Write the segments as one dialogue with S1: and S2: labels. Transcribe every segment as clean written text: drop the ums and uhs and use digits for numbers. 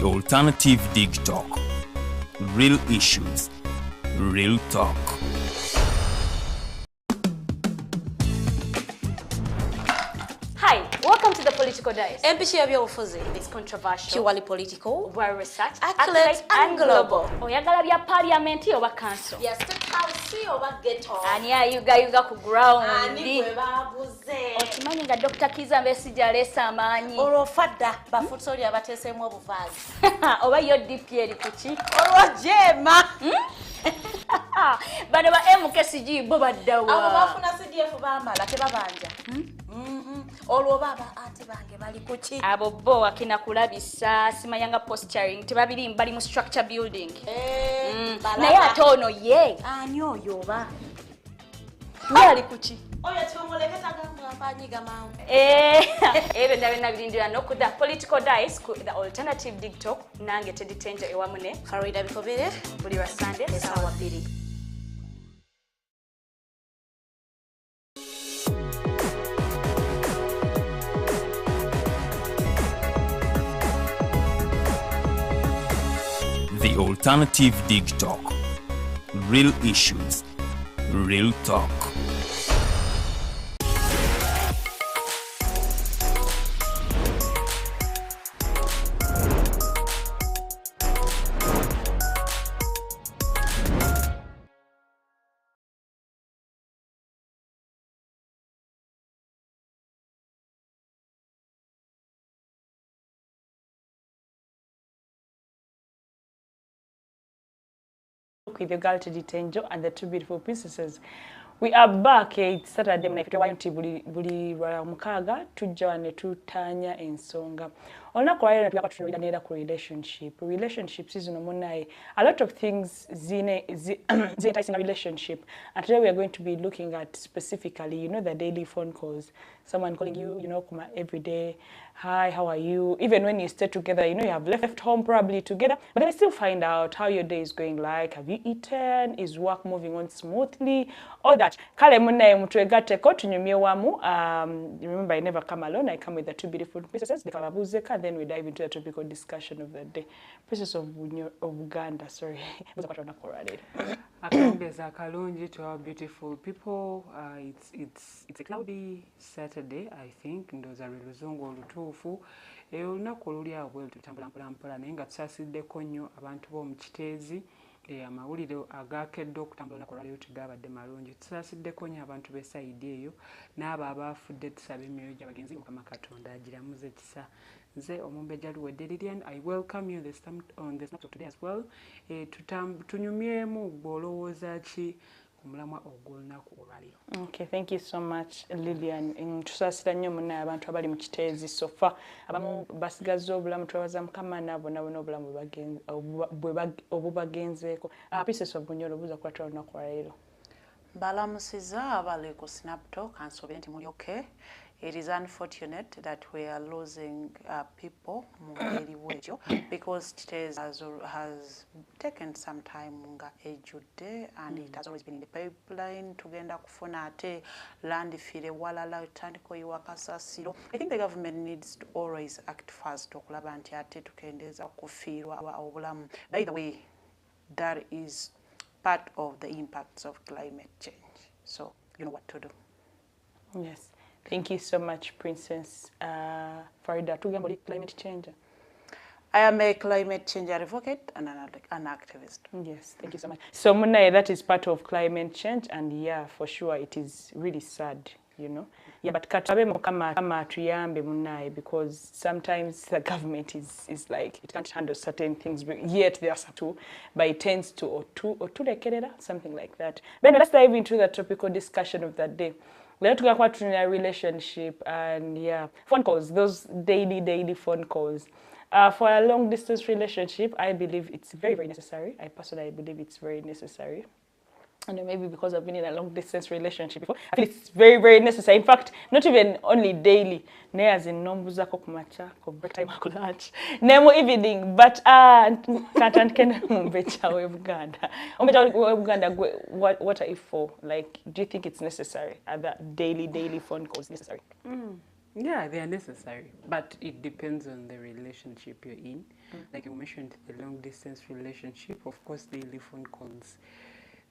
S1: The Alternative Dig Talk. Real issues, real talk.
S2: Hi, welcome to the Political Dice.
S3: Empishi ebyobufuzi.
S2: It's controversial,
S3: Purely political,
S2: well researched,
S3: accurate and global.
S2: Oyagala bya parliament oba council.
S3: Yes, state house oba ghetto.
S2: Ani ayuga ku ground.
S3: Ani gwe babuze.
S2: Okimanyi nga Dr. Kiza Besigye aleesa amaanyi.
S3: Olwofadda bafutoli abateeseemu obuvaazi.
S2: Oba yo DP eri kuki?
S3: Olwojema.
S2: Bano ba MKCG bo baddawa.
S3: Abo bafuna CDF baamala tebabanja. Olwo baba ate bange bali kuki?
S2: Abo bo akina kulabisa simanyanga posturing tebabiri bali mu structure building. Naye ate ono ye.
S3: Ani oyo oba?
S2: Ye ali kuki?
S3: Oyo kyomuleketa gamba afanyiga mawe.
S2: Ebe ndabena birindira noku the Political Dice the Alternative Dig Talk nange Teddy Teangel ewamune
S3: Farida Bikobere
S2: buli wa Sunday
S3: sawa 2.
S1: The Alternative Dig Talk. Real issues, real talk.
S4: With the girl Teddy Teangel and the two beautiful princesses. We are back. It's Saturday night. Buli mukaaga tujja ne tutanya ensonga. Olunaku lwaleero tujja kutunuulira ku relationship. Relationships is munaye. A lot of things enticing a relationship. And today we are going to be looking at specifically, you know, the daily phone calls. Someone calling you, you know, kuma every day. Hi, how are you? Even when you stay together, you know, you have left home probably together, but then I still find out how your day is going like. Have you eaten? Is work moving on smoothly? All that. Kale munaye mutwegateko tunyumye wamu. Remember, I never come alone. I come with the two beautiful princesses. Then we dive into the topical discussion of the day. Princess of Uganda, sorry.
S5: Akambeza kalungi to our beautiful people. It's a cloudy Saturday, I think. Ndoza luzungu olutuufu. Olunaku oluli awo bwe tutambula mpola naye nga tusasiddeko nnyo abantu b'omu Kiteezi. Amawulire agaakedde okutambula olunaku olwaleero tegabadde malungi. Tusasiddeko nnyo abantu b'esayidi eyo n'abo abaafudde tusaba emyoyo gy'abagenzi Mukama Katonda agiramuze kisa. Nze Llian Luwedde Llian, I welcome you on the snap of today as well. Tunyumyemu bw'olowooza ki ku mulamwa ogw'olunaku olwaleero.
S4: Okay, thank you so much, Llian. Tusaasira nnyo munaye abantu abali mu Kiteezi sofa. Abamu basigazza obulamu twebaza Mukama nabo n'obulamu obubagenzeeko. Princess of Bunyoro buza kulatwala olunaku olwaleero.
S3: Balamusiza abali ku snap talk ansobye nti muli okay. It is unfortunate that we are losing people because Teddy has taken some time ejjudde and it has always been in the pipeline tugenda kufuna ate land fire walala tandiko iwakasasiro. I think the government needs to always act fast okulaba nti ate tukendeeza kufiirwa obulamu. By the way, that is part of the impacts of climate change. So you know what to do.
S4: Yes. Thank you so much, Princess Farida. Tugamba climate change.
S3: I am a climate change advocate and an activist.
S4: Yes, thank you so much. So, Munaye, that is part of climate change, and yeah, for sure, it is really sad, you know. Yeah, but katabe mukama tuyambe Munaye, because sometimes the government is like, it can't handle certain things, but yet they are to, but it tends to, or to something like that. But let's dive into the topical discussion of that day. Let's talk about a relationship and yeah, phone calls, those daily phone calls. For a long distance relationship, I believe it's very, very necessary. I personally believe it's very necessary. And maybe because I've been in a long distance relationship before, I feel it's very, very necessary. In fact, not even only daily. Ne as in nombuza ko kumacha, ko break time ko lunch. Nemo evening, but can't mumbecha we Uganda. Uganda, what are you for? Like, do you think it's necessary? Are that daily phone calls necessary?
S5: Yeah, they are necessary, but it depends on the relationship you're in. Like you mentioned, the long distance relationship, of course, daily phone calls.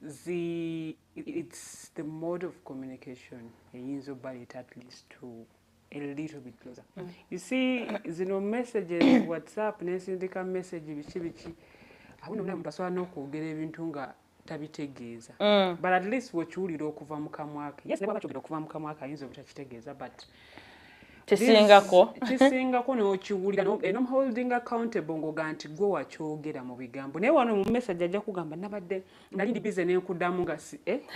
S5: It's the mode of communication. You use it at least to a little bit closer. You see, messages, WhatsApp, nesindika message, bichi. I wouldn't know that's why no kwogera ebintu nga tabitegeeza. But at least wokiwulira okuva mu kamwa ke. Yes, never bakyogera okuva mu kamwa ke ayinza obutakitegeeza, but kisingako n'okiwulira I'm holding accountable ng'oga nti gwe wakyogera mu bigambo naye wano mu message ajja kugamba nabadde nali ndi busy n'enkuddamu nga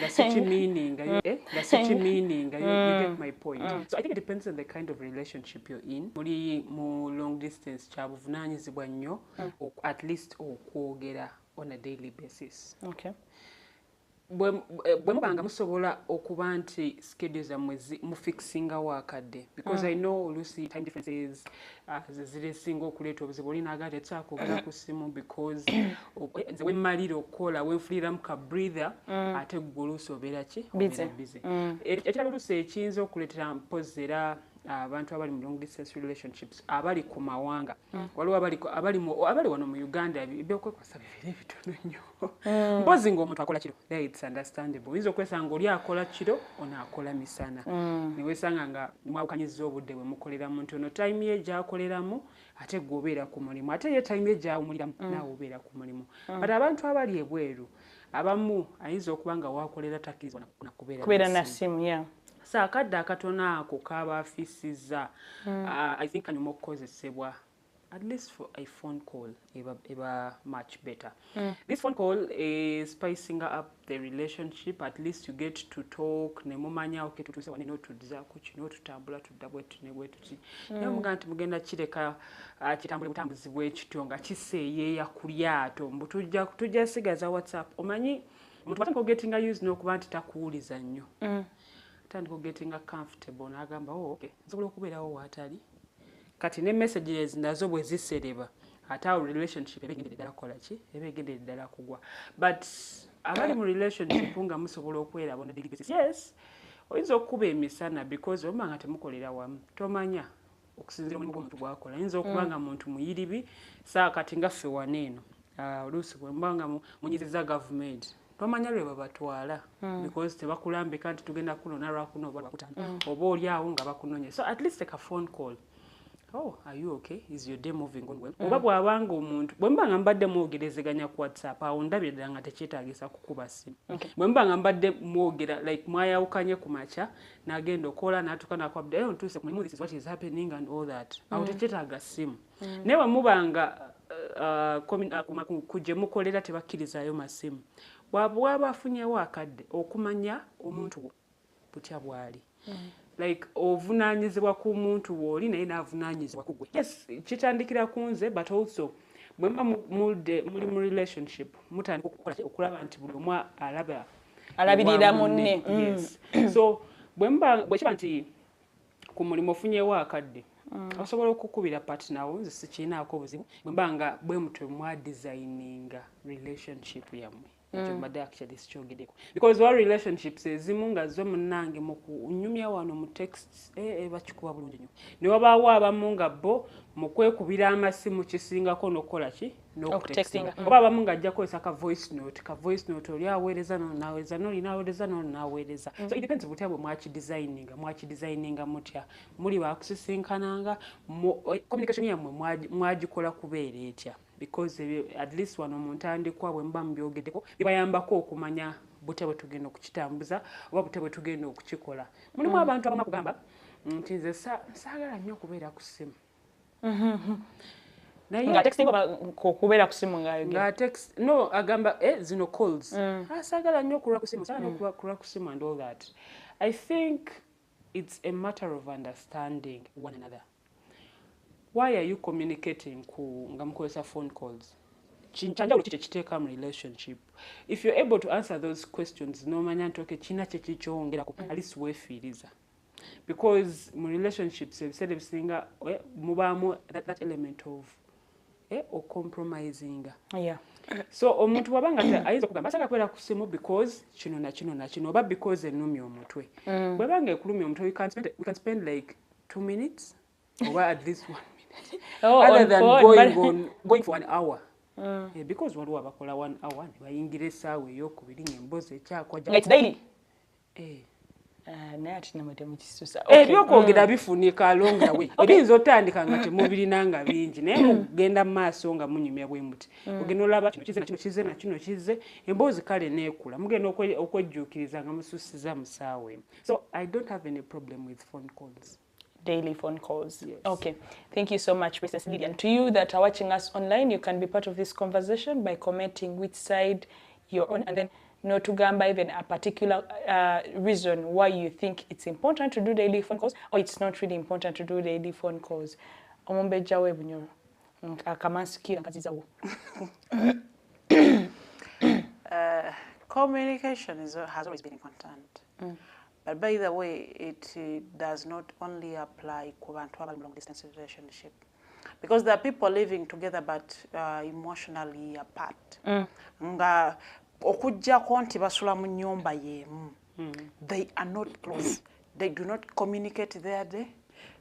S5: sikimiininga you get my point. So I think it depends on the kind of relationship you're in. Muli mu long distance kya buvunaanyizibwa nnyo at least okwogera on a daily basis.
S4: Okay.
S5: Bwe mubanga musobola okuba nti schedule zammwe mufixinga wakadde because I know Lucy time differences ziri singa okuleeta obuzibu olina agati etsakwogera ku ssimu because nze wemmalira okukola wenfuliramu ka breather ate gwe oluusi obeera ki busy. Ekirala oluusi ekiyinza okuleetera mpozi era abantu abali mu long distance relationships abali ku mawanga waliwo abali wano mu Uganda ebyokwekwasa bibiri bitono nnyo mpozi ng'omuntu akola kiro it's understandable oyinza okwesanga oli akola kiro ono akola misana niwesanga nga mwawukanyiza obudde bwe mukoleramu nti ono time ye gy'akoleramu ate gwe obeera ku mulimu ate ye time ye gy'awumuliramu naawe obeera ku mulimu but abantu abali ebweru abamu ayinza okuba nga waakolera takkirizibwa
S4: kubeera na simu
S5: saakadde akatono ako kaabaafisiza I think kanyuma okukozesebwa at least for a phone call eba much better. This phone call is spicing up the relationship. At least you get to talk nemumanya okay tutuse wane no tudza ku kino tutambula tudda bwetu ne bwetu ki naye muga nti mugenda kireka kitambule butambuzi bwekityo nga kiseeyeeya ku lyato mbu tujja sigaza WhatsApp omanyi omuntu batandika gettinga used n'okuba nti takuwuliza nnyo tandika gettinga comfortable n'agamba okay nsobola okubeerawo waatali kati ne messages nazo bwe zisereba ate awo relationship ebegendera ddala kukola ki ebegendera ddala kugwa but abali mu relationship nga musobola okweraba on a daily basis yes oyinza okuba emisana because oba nga temukolera wamu tomanya okusinziira omulimu gw'omuntu gwakola ayinza okuba nga muntu muyiribi saa kati nga ffe waneeno oluusi bwe mba nga munyiziza gavumenti tomanya lwe babatwala because tebakulambika nti tugenda kunona lwakuno oba lwakutano oba oli awo nga bakunonye so at least take a phone call. Oh, are you okay? Is your day moving on well? Oba bw'abanga omuntu bwe mbanga mbadde mwogerezeganya ku WhatsApp awo ndabirira nga tekyetaagisa kukuba ssimu. Bwe mbanga mbadde mwogera like mwayawukanye ku makya n'agenda okola n'atuuka n'akwabudde ntuuse ku mulimu this is what is happening and all that. Awo tekyetaaga ssimu. Naye bwe mubanga kugye mukolera tebakkirizaayo masimu. Bw'aba afunyewo akadde okumanya omuntu butya bw'ali. Like ovunaanyizibwa ku muntu w'oli naye n'avunaanyizibwa ku gwe. Yes, kitandikira ku nze but also bwe muba muli mu relationship mutandika okulaba nti buli omu
S4: alabirira munne.
S5: Yes. So bwe kiba nti ku mulimu ofunyewo akadde osobola okukubira partner wo nze sikiinaako obuzibu bwe mba nga bwe mutwe mwadesigninga relationship yammwe. Actually because our relationships ezimu nga zo munnange mu kunyumya wano mu texts bakikuba bulungi nnyo ne wabaawo abamu nga bo mu kwekubira amasimu kisingako n'okukola ki n'okutextinga oba abamu nga ajja kukozesa ka voice note oli aweereza n'aweereza n'oli n'aweereza n'oli n'aweereza so it depends butya bwe mwakidesigninga mutya muli baakusisinkananga communication yammwe mwagikola kubeera etya because at least wano mu ntandikwa bwe mba mbyogeddeko bibayambako okumanya butya bwe tugenda okukitambuza oba butya bwe tugenda okukikola mulimu abantu abamu kugamba nti nze saagala nnyo okubeera ku ssimu
S4: nga texting okubeera ku ssimu
S5: nga text no agamba zino calls saagala nnyo okulwa ku ssimu saagala nnyo okulwa ku ssimu and all that I think it's a matter of understanding one another. Why are you communicating nga mukozesa phone calls? Chanjalo kiteeka mu relationship. If you're able to answer those questions, nomanya nti okay kina kye kikyongerako at least weefiiriza. Because mu relationships ebiseera ebisinga mubaamu that element of compromising.
S4: Yeah.
S5: So omuntu wabanga ayinza kugamba asaka kwera ku ssimu because kino na kino na kino oba because ennumya omutwe. Bwebanga ekulumya omutwe we can spend like 2 minutes or at least 1 minute.
S4: Other
S5: than going for 1 hour. Because waliwo abakola 1 hour ne bayingira essaawa ey'okubiri ng'emboozi ekyakojja.
S4: It's daily. Naye ati namwe temukisusa.
S5: Ebyokwogera bifunika along the way. Ebiyinza otandika nga temubirina nga bingi naye mugenda mu maaso nga munyumya bwe muti. Ogenda olaba kino kize na kino kize na kino kize emboozi kale neekula. Mugenda okwejjuukiriza nga mususiza mu ssaawa emu. So I don't have any problem with phone calls.
S4: Daily phone calls.
S5: Yes.
S4: Okay. Thank you so much, Princess Llian. To you that are watching us online, you can be part of this conversation by commenting which side you're on, and then to gamba even a particular reason why you think it's important to do daily phone calls or it's not really important to do daily phone calls. Omombeja we bunyoro. Akamansikira nkazizawo.
S3: Communication has always been important. But by the way, it does not only apply to long distance relationship. Because there are people living together but emotionally apart. Nga okujjako nti basula mu nnyumba y'emu. They are not close. They do not communicate their day.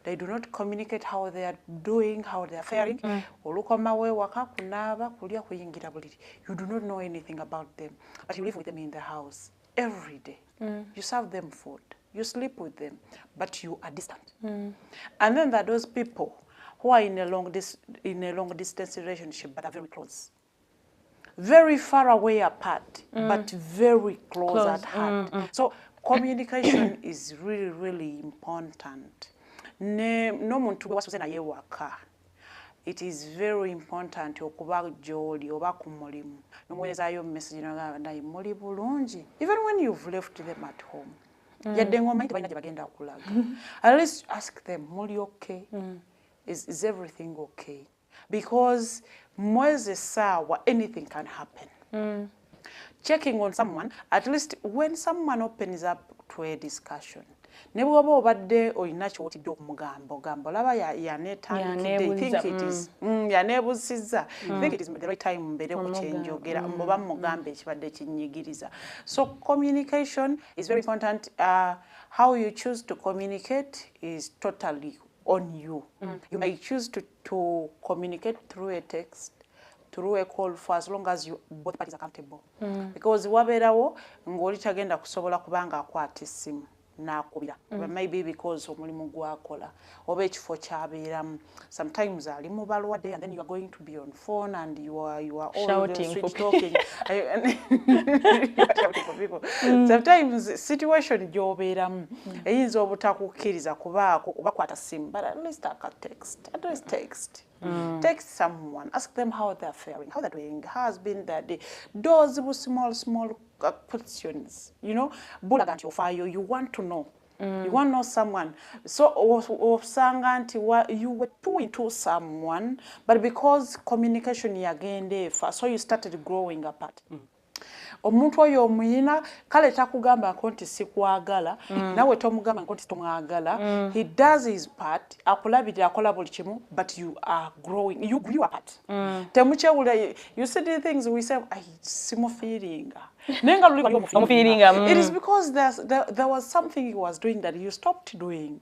S3: They do not communicate how they are doing, how they are faring. Olukomawo ewaka kunaaba kulya kuyingira buliri. You do not know anything about them. But you live with them in the house every day. You serve them food. You sleep with them. But you are distant. And then there are those people who are in a long distance relationship but are very close. Very far away apart, but very close at heart. So communication is really, really important. No muntu wasuze na yewaka. It is very important okuba joli oba ku mulimu. Nomwezayo message naye muli bulungi. Even when you've left them at home. Yadde ngoma ite balina bagenda okulaga. At least ask them, muli okay? Is everything okay? Because mweze sawa, anything can happen. Checking on someone, at least when someone opens up to a discussion, ne bw'oba obadde olina ky'otidde okumugamba ogamba olaba yaneetandikidde think it is yaneebuzizza think it is the right time mbeere ku kyenjogera oba mugamba ekibadde kinnyigiriza. So communication is very important. How you choose to communicate is totally on you. You may choose to communicate through a text, through a call, for as long as you both parties are comfortable. Because wabeerawo ng'oli tagenda kusobola kubanga akwata essimu n'akubira. Maybe because omulimu gwakola oba ekifo ky'abeeramu. Sometimes ali mu balwadde and then you are going to be on phone and you are all
S4: shouting
S3: sweet talking. Shouting for people. Sometimes situation gy'obeeramu eyinza obutakukkiriza kubaako obakwata ssimu, but at least text. At least text. Text someone, ask them how they're faring, how they're doing, how has been their day. Those small questions, you know, bulaga nti ofaayo, you want to know. You want to know someone. So osanga nti you were too into someone, but because communication yagende so you started growing apart. Omuntu oyo omuyina kale takugambako nti sikwagala nawe tomugamba nti tomwagala. He does his part, akulabirira akola buli kimu, but you are growing, you grew apart. Temukyewula, you see the things we say simufiiringa nenga luli wali omufiiringa. It is because there was something he was doing that you stopped doing.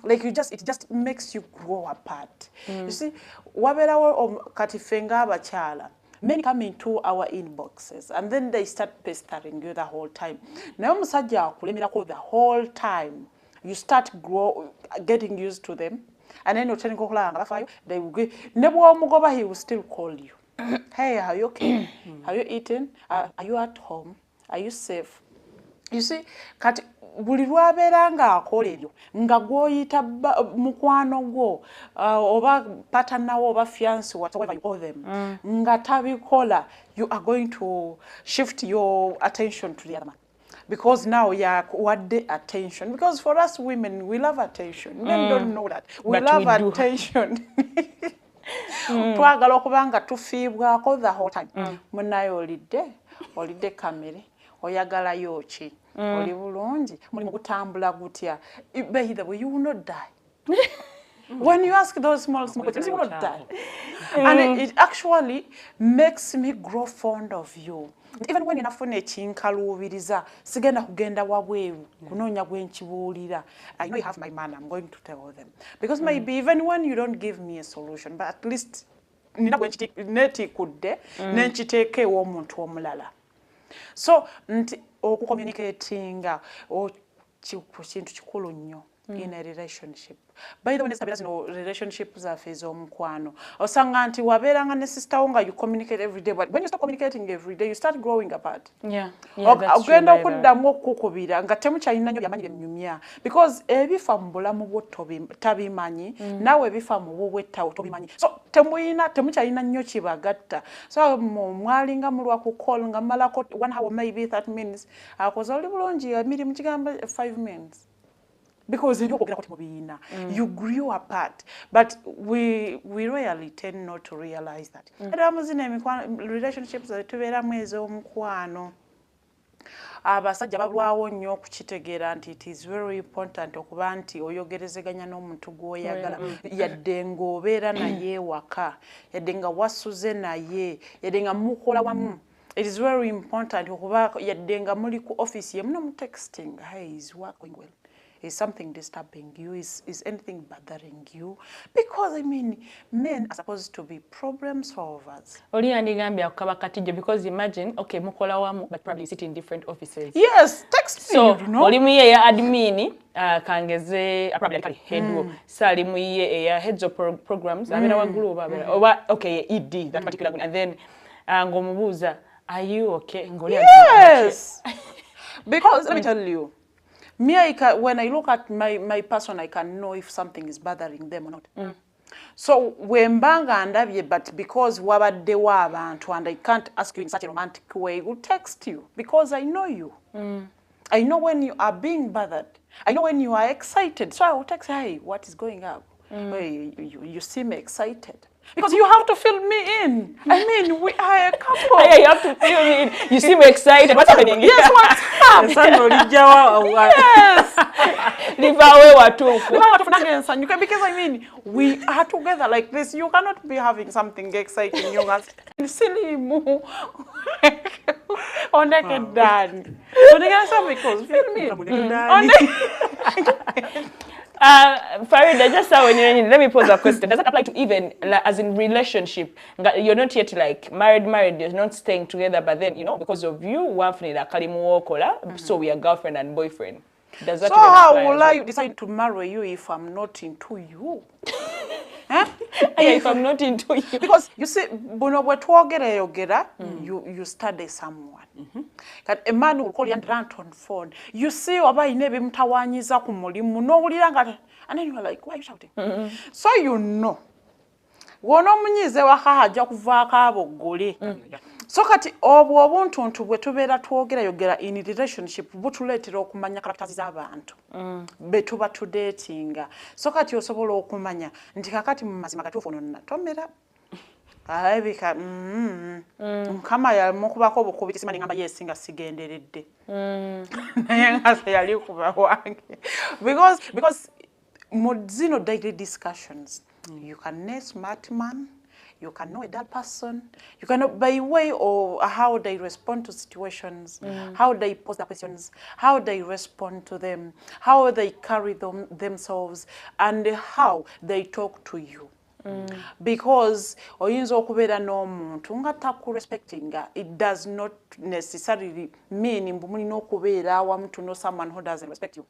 S3: Like it just makes you grow apart. You see, wabeerawo kati fenga abakyala. Men come into our inboxes and then they start pestering you the whole time. Naye omusajja akulemerako the whole time. You start getting used to them. And then you're telling bafayo, they will go. Ne bw'omugoba, he will still call you. Hey, are you okay? Are you eating? Are you at home? Are you safe? You see, kati buli lwabeera ng'akola ebyo nga gw'oyita mukwano gwo oba patanawo oba fiancé whatever you call them nga tabikola, you are going to shift your attention to the other man. Because now yakuwadde attention. Because for us women, we love attention. Men don't know that. We love attention. Twagala okuba nga tufiibwako the whole time. Munaye olidde kamere, oyagalayo ki? Oli bulungi, mulimu gutambula gutya? By the way, you will not die. When you ask those small questions, you will not die. And it actually makes me grow fond of you. even when inafuna ekinkaluubiriza sigenda kugenda wabweru kunoonya gwenkibuulira. I know you have my man, I'm going to tell them because maybe even when you don't give me a solution, but at least nina netikudde nenkiteeka ew'omuntu omulala. So nti okucommunicatinga kintu kikulu nnyo in a relationship. By the way, relationships are ez'omukwano. Osanga nti wabeeranga ne sister wo nga you communicate every day, but when you start communicating every day, you start growing apart.
S4: That's true.
S3: Ogenda okuddamu okukubira nga temukyalina nnyo byamanyi byemnyumya because ebifa mu bulamu bwo tabimanyi naawe ebifa mu bubwe tobimanyi. So temukyalina nnyo kibagatta. So mwalinga mulwa ku call nga malako 1 hour maybe 30 minutes akoze oli bulungi emirimu kigamba 5 minutes. Because you grew apart, but we really tend not to realize that. Relationships are abasajja balwawo nnyo okukitegeera nti it is very important okuba nti oyogerezeganya n'omuntu gw'oyagala yadde ng'obeera naye waka yadde nga wasuze naye yadde nga mukola wamu. It is very important okuba yadde nga muli ku office ye muno mu texting, hey, is work going well? Is something disturbing you? Is anything bothering you? Because I mean, men are supposed to be problem solvers.
S4: Because imagine, okay, mukola wamu, but probably sit in different offices.
S3: Yes, text me,
S4: so,
S3: you know.
S4: Olimuye ya admini, kangeze, probably like head sali muye ya heads of programs, abena wa group, okay, ED, that particular one, and then ngomubuza, are you okay?
S3: Yes. Because let me tell you. Me, when I look at my person, I can know if something is bothering them or not. So wembanga ndabye, but because wabadde w'abantu and I can't ask you in such a romantic way, I will text you because I know you. I know when you are being bothered. I know when you are excited. So I will text, hey, what is going up? Hey, you seem excited. Because you have to fill me in. I mean, we are a couple.
S4: Yeah, you have to fill me in. You seem excited. What's happening?
S3: Yes, what's happening?
S4: Yes.
S3: Because I mean, we are together like this. You cannot be having something exciting. You must silly move. On naked dad. Because fill me in.
S4: Farida, just let me pose a question. Does that apply to even as in relationship? You're not yet like married, you're not staying together, but then, you know, because of you, so we are girlfriend and boyfriend. Does that
S3: so how will I decide to marry you if I'm not into you?
S4: If I'm not into you.
S3: Because you see, you study someone. A man will call you and rant on phone. You see, and then you are like, why are you shouting? So you know. So kati obuntu bwe tubeera twogera in relationship butuleetera okumanya characters z'abantu be tuba tudatinga. So kati osobola okumanya nti kakati mu mazima katuufu ono natomera alabika mukama yamukubako obukubi kisimani ngamba yesinga sigenderedde naye nga yali kuba wange because mu zino daily discussions you can know a smart man. You can know a dull person. You can know by way of how they respond to situations, how they pose their questions, how they respond to them, how they carry themselves, and how they talk to you. Because oyinza okubeera n'omuntu nga takurespectinga, it does not necessarily mean mbu mulina okubeera awamu to know someone who doesn't respect you.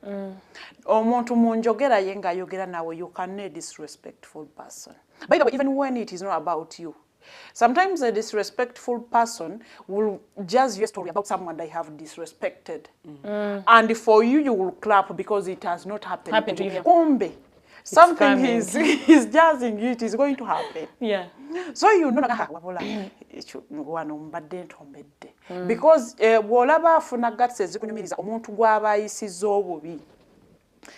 S3: Omuntu mu njogera ye ng'ayogera nawe, you can be a disrespectful person. By the way, even when it is not about you, sometimes a disrespectful person will judge your story about someone they have disrespected. And for you, you will clap because it has not happened to you. Something he's judging you, it is going to happen.
S4: Yeah.
S3: So you know because bw'olaba afuna gatse ezikunyumiriza omuntu gw'aba ayisizza obubi,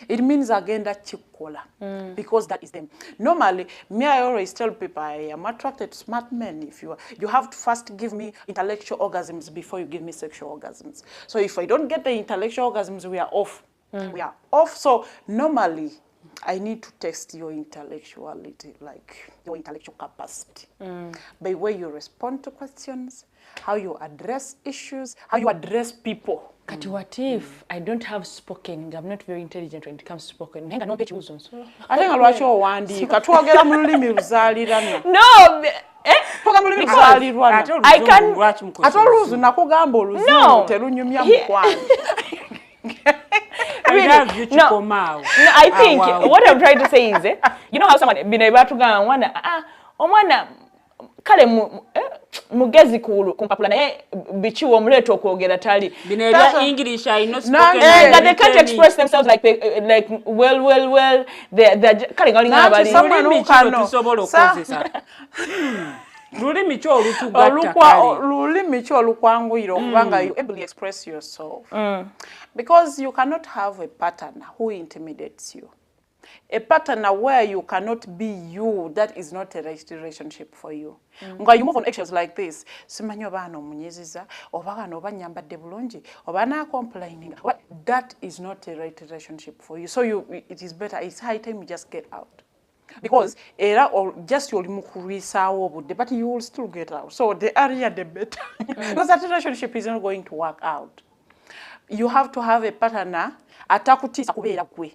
S3: it means agenda chikola because that is them. Normally, me, I always tell people I am attracted to smart men. If you have to first give me intellectual orgasms before you give me sexual orgasms. So if I don't get the intellectual orgasms, we are off. We are off. So normally, I need to test your intellectuality, like your intellectual capacity. By the way you respond to questions, how you address issues, how you address people.
S4: Kati what if I don't have spoken, I'm not very intelligent when it comes to spoken. Nenga no page uzon.
S3: I think lwaki owandiika twogera mu lulimi luzaaliranwa.
S4: No,
S3: I can ate oluzu nakugamba oluzungu terunyumya mukwano.
S4: No, I think what I'm trying to say is, you know how someone bino batugamba omwana kale mugezi kumpapula naye bichiwo mleto okwogera tali
S5: bino ebya English I know spoken
S4: and they can't express themselves like well they kale ngalinga bali
S3: someone
S5: tusobola okozesa lulimi kyo olutugatta
S3: lulimi kyo olukwanguyira okubanga you able to express yourself because you cannot have a partner who intimidates you. A partner where you cannot be you, that is not a right relationship for you. Nga you move on actions like this, simanyo bano munyeziza, obaga no banyambadde bulungi, obana complaining. That is not a right relationship for you. So it is better, it's high time you just get out. Because era or just you'll mukurisawo budde, but you will still get out. So the earlier the better. Because that relationship is not going to work out. You have to have a partner atakutisa kubeera gwe.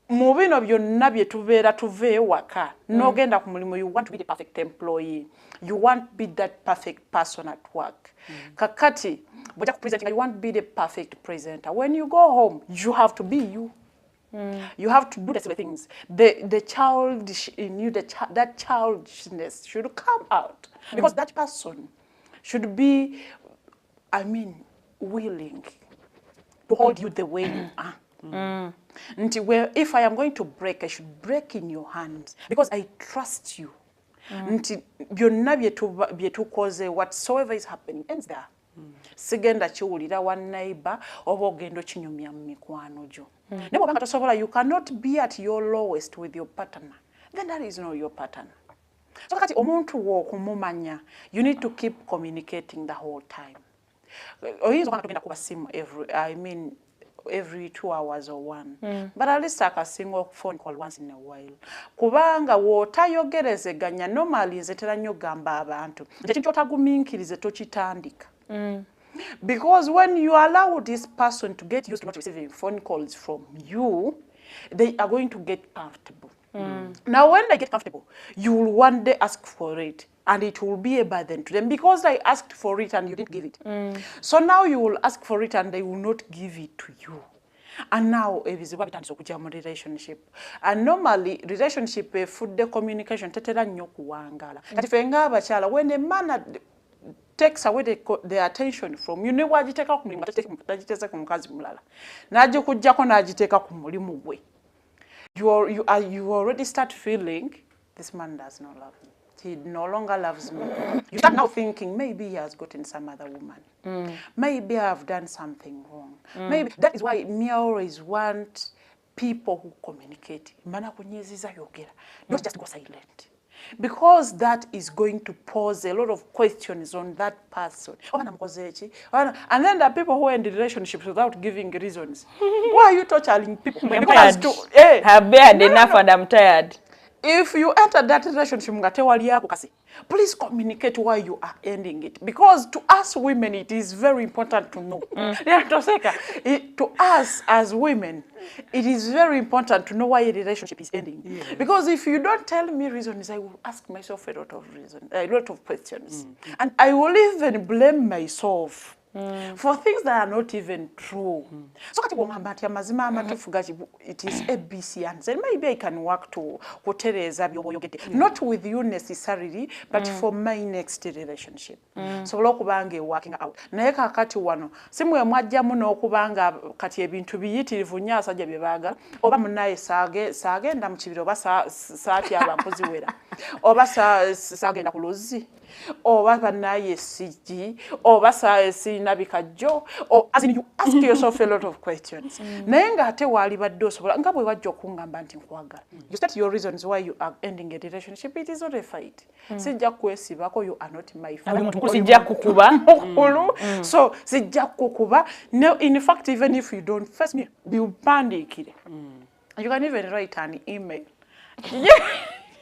S3: Mu bino byonna bye tubeera tuve waka nogenda ku mulimu, you want to be the perfect employee, you want to be that perfect person at work. Kakati bojja ku presenting, you want to be the perfect presenter. When you go home you have to be you. You have to do the same things. The childish in you, that childishness should come out because that person should be, willing to hold you the way you are. Where if I am going to break, I should break in your hands because I trust you. Byonna byetukoze, whatsoever is happening ends there. Sigenda kiwulira one neighbor oba ogendo kinyumya mu mikwano gyo. Ne bw'obanga tosobola, you cannot be at your lowest with your partner. Then that is not your partner. So kati omuntu w'okumumanya, you need to keep communicating the whole time. Oyinza okanga togenda kuba simu every 2 hours or 1. But at least a single phone call once in a while. Kubanga wotayogerezeganya normally nze tera nnyo gamba abantu. Ekintu otaguminkirize tokitandika. Because when you allow this person to get used to not receiving phone calls from you, they are going to get comfortable. Now when they get comfortable, you will one day ask for it. And it will be a burden to them because they asked for it and you didn't give it. So now you will ask for it and they will not give it to you. And now ebizibu bitandise okujja mu relationship. And normally relationship food the communication tetera nnyo kuwangala. Kati fe ng'abakyala, when a man takes away the attention from you, ne wagiteeka ku mulimu tagiteesa ku mukazi mulala. N'agikugyako n'agiteeka ku mulimu gwe. You already start feeling this man does not love me. He no longer loves me. You start now thinking maybe he has gotten some other woman. Maybe I have done something wrong. Maybe that is why me always want people who communicate. Mana kunyeziza yogera. Not just go silent. Because that is going to pose a lot of questions on that person. And then there are people who are in relationships without giving reasons. Why are you torturing people?
S4: I'm tired. I've bad enough and I'm tired.
S3: If you enter that relationship, please communicate why you are ending it. Because to us women, it is very important to know. To us as women, it is very important to know why a relationship is ending. Yes. Because if you don't tell me reasons, I will ask myself a lot of questions. And I will even blame myself for things that are not even true. So it is ABC and then maybe I can work to not with you necessarily, but for my next relationship. So lokubange working out. Naye kakati wano simwe mwajjamu n'okubanga kati ebintu biyitirivu nnyo asajja bye baagala oba munaye saagenda mu kibira oba saati abampozi wera oba saagenda ku luzzi oba banaye siji oba sina bikajjo, as in you ask yourself a lot of questions. Naye ng'ate waali badde osobola nga bwe wajja okungamba nti nkwagala. You state your reasons why you are ending a relationship. It is not a fight. Sijja kwesibako, you are not my friend.
S4: Sijja kukuba.
S3: So sijja kukuba. No, in fact, even if you don't face me, bimpandikire. You can even write an email.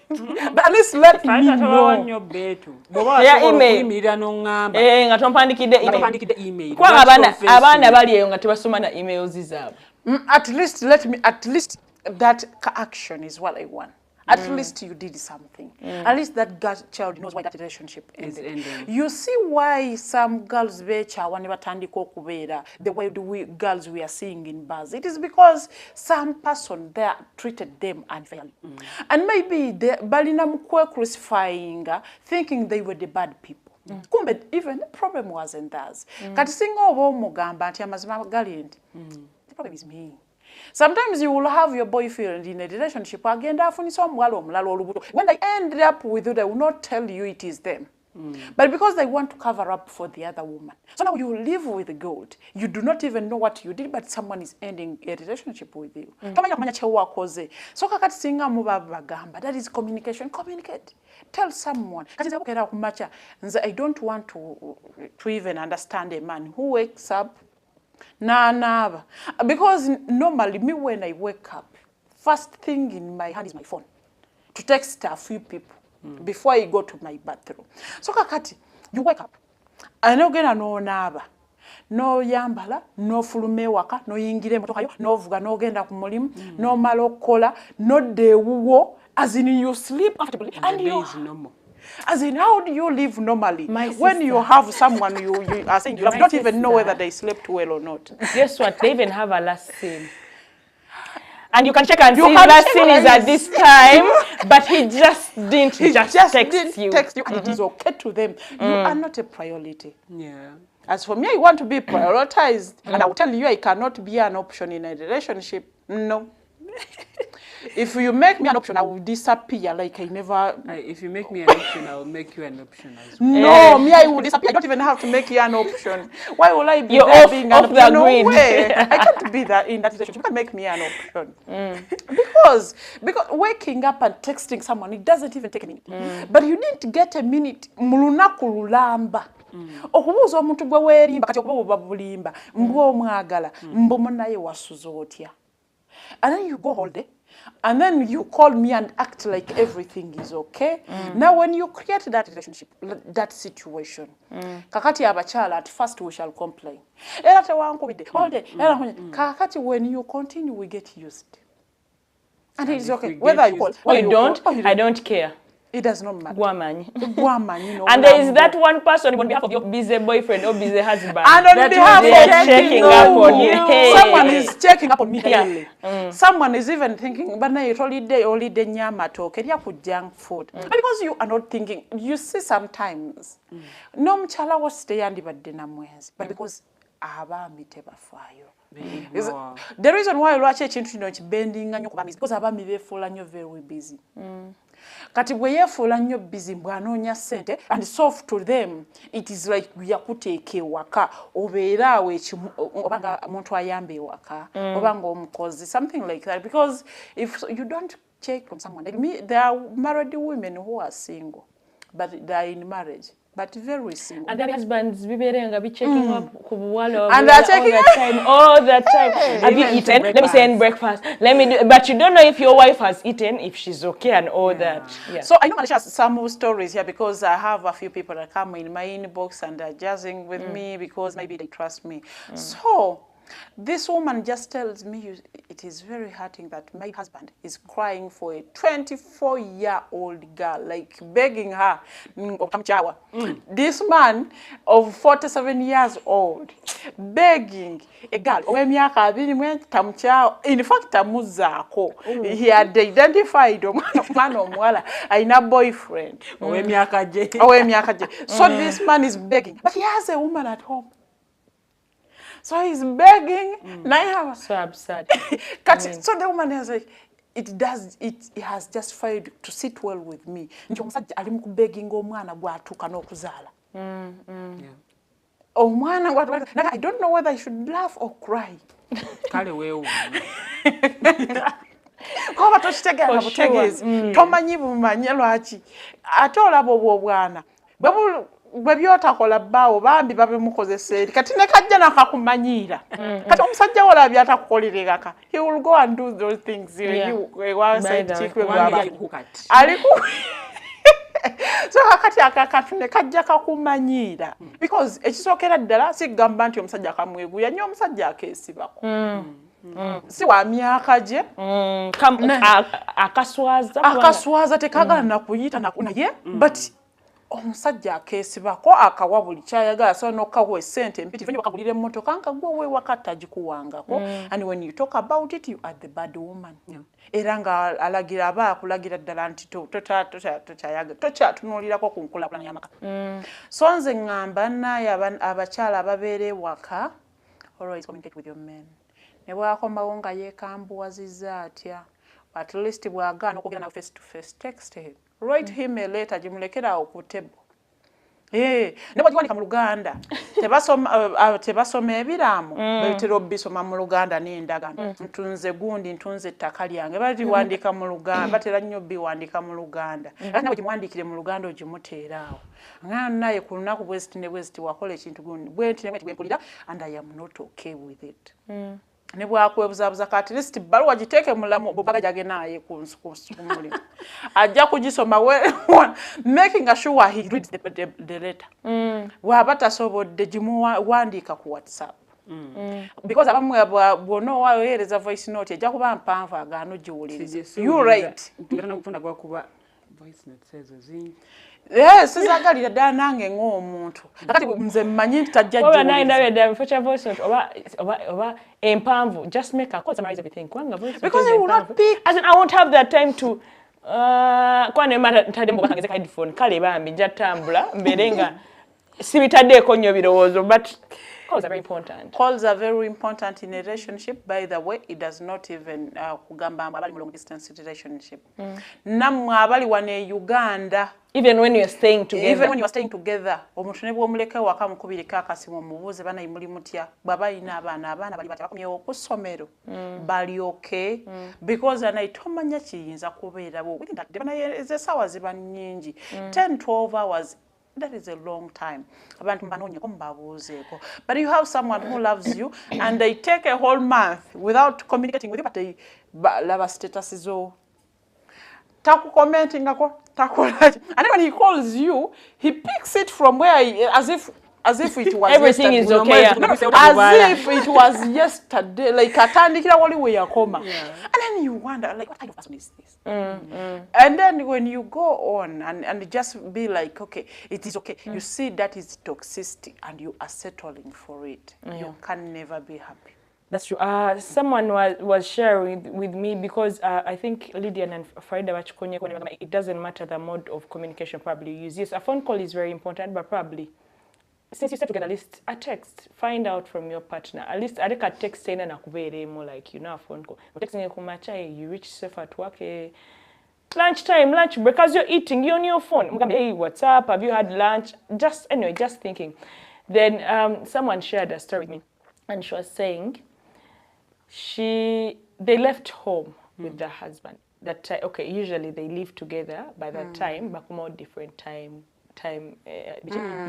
S3: But at least let me know.
S4: Yeah, email. Nga tompandikidde email. Kwa abaana bali eyo nga tebasoma na emails zaabwe.
S3: At least that action is what I want. At least you did something. At least that child knows why that relationship ended. You see why some girls becha when batandika okubeera the way girls we are seeing in bars. It is because some person there treated them unfairly. And maybe they balina mukwe crucifying, thinking they were the bad people. Kumbe even the problem wasn't theirs. Kati singa oba omugamba nti amazima gali nti the problem is me. Sometimes you will have your boyfriend in a relationship agenda afunisa omwala omulala olubuto. When they end up with you, they will not tell you it is them. But because they want to cover up for the other woman. So now you live with the gold. You do not even know what you did, but someone is ending a relationship with you. So kakati singa muba bagamba. That is communication. Communicate. Tell someone. I don't want to even understand a man who wakes up because normally me when I wake up, first thing in my hand is my phone to text a few people before I go to my bathroom. So kakati, you wake up, and no gena no naba, no yambala, no fulume waka, no yingire motoka yo, no vuga no genda kumulimu, no malokola, no dewuwo, as in you sleep comfortably, and you is normal. As in, how do you live normally when you have someone you are saying you don't even know whether they slept well or not?
S4: Guess what? They even have a last scene. And you can check and see his last scene is at this time, but he just didn't text you.
S3: And it is okay to them. You are not a priority. Yeah. As for me, I want to be prioritized. And I will tell you, I cannot be an option in a relationship. No. If you make me an option, I will disappear like I never...
S5: if you make me an option, I will make you an option as well.
S3: No, me, I will disappear. I don't even have to make you an option. Why will I be being an option? No way. I can't be that in that situation. You can't make me an option. Because waking up and texting someone, it doesn't even take a minute. But you need to get a minute. Mulunakululamba. Okubuuza omuntu gwe weerimba kati okuba oba bulimba mbwa omwagala mbomo naye wasuza otya. And then you go all day. And then you call me and act like everything is okay. Now when you create that relationship, that situation, kakati abachala, at first we shall complain. All day. Kakati when you continue, we get used. And it is okay. Whether you call
S4: or you don't, I don't care.
S3: It does not matter.
S4: And there is that one person on behalf of your busy boyfriend or busy husband.
S3: And on behalf of
S4: checking up on you.
S3: Someone is checking up on me daily. Someone is even thinking, but now it's holiday nyama talk, junk food. Because you are not thinking, you see sometimes, no mchala was stay and but because abami tebafayo. The reason why you are bending and because abami befulla nyo very busy. Kati bwe yefuula nnyo busy bw'anoonya ssente and soft to them it is like yakuteeka ewaka obeera awo oba nga omuntu ayamba ewaka oba ng'omukozi something like that because if you don't check on someone like me there are married women who are single but they are in marriage but very single.
S4: And their husbands biberenga be checking up
S3: and they're checking
S4: all the time. Have you eaten? Let me send breakfast. Let me do, but you don't know if your wife has eaten, if she's okay and all that. Yeah.
S3: So I know I share some stories here because I have a few people that come in my inbox and are jazzing with me because maybe they trust me. So this woman just tells me it is very hurting that my husband is crying for a 24-year-old girl, like begging her. This man of 47 years old, begging a girl. In fact, he had identified a boyfriend. So this man is begging, but he has a woman at home. So he's begging.
S4: So absurd.
S3: So the woman is like, it has just failed to sit well with me. Begging I don't know whether I should laugh or cry. bwe byotakola bbaawo bambi babimukozesa eri kati ne kajja nakakumanyiira kati omusajja wola byatakukolera kaka he will go and do those things so kakati akakatu ne kajja kakumanyiira because ekisookera ddala sigamba nti omusajja akamweguya nnyo omusajja akeesibako si wa myaka gye akaswaza tekagala nakuyita naye but omusajja akeesibako akawa buli kyayagala so n'okawa essente mpiti venye bakagulira emmotoka nga gwe weewaka tagikuwangako and when you talk about it you are the bad woman era nga alagira aba akulagira ddala nti tokyatunuulirako ku nkulaakulana y'amaka so nze ŋŋamba naye abakyala ababeera ewaka always communicate with your men ne bwakomawo nga yeekambuwazizza atya at least bwagaana okwogera nawe face to face text him write him a letter gimulekera awo ku table ne bwagiwandika mu Luganda tebasoma ebiraamo betera obisoma mu Luganda n'endagano ntunze gundi ntunze ettaka lyange baliwandika mu Luganda batera nnyo biwandika mu Luganda ate nawe gimwandikire mu Luganda ogimuteera awo nga naye ku lunaku bweziti ne bweziti wakola ekintu gundi bwenti ne bwempulira and I am not okay with it ne bwakwebuzabuza ka at least bbaluwa giteeke mulamu bubaga jagenaye ku mulimu ajja kugisoma making sure he reads the letter bw'aba tasobodde gimuwandiika ku WhatsApp because abamu bw'ona owaweereza voice note ejja kuba mpanvu agaano giwuliriza you right
S5: voice note ezo zingi
S3: sizagalira ddala nange ng'omuntu akati nze mmanyi nti tajja
S4: oba empanvu just make a call summarize everything kubanga voice
S3: because I will not pick
S4: as in I won't have that time to kwane ntadde mu bakageze ka headphone kale bambi nja tambula mbere nga sibitaddeeko nnyo birowoozo but calls are very important.
S3: Calls are very important in a relationship. By the way, it does not even kugamba abali mu long distance relationship. Namwe abali wane Uganda.
S4: Even when you are staying together.
S3: Even when you are staying together. Omuntu ne bw'omuleka waka mukubirika akasimu mubuuze bana imuli mutya. Baba ina abaana bali batabakomye okusomero. Bali okay. Because anayitomanya kiyinza kubeera bo. Within that bana ezesawa ziba nnyingi. 10-12 hours. That is a long time. But you have someone who loves you and they take a whole month without communicating with you, but they love status is all. Taku commenting, and then when he calls you, he picks it from where as if it was
S4: everything
S3: yesterday.
S4: Is okay.
S3: As if it was yesterday. Like atandikira wali we yakoma. And then you wonder, like, what kind of person is this? And then when you go on and just be like, okay, it is okay. You see that is toxicity and you are settling for it. You can never be happy.
S4: That's true. Someone was sharing with me because I think Llian and Farida Bikobere, it doesn't matter the mode of communication probably you use. Yes, a phone call is very important, but probably since you start together, at least a text, find out from your partner. At least I think a text saying more like, you know, a phone call. But texting you reach safe at work, lunchtime, lunch break, as you're eating, you're on your phone. Hey, what's up? Have you had lunch? Just thinking. Then someone shared a story with me, and she was saying they left home with their husband. That okay, usually they live together by that time, but more different time.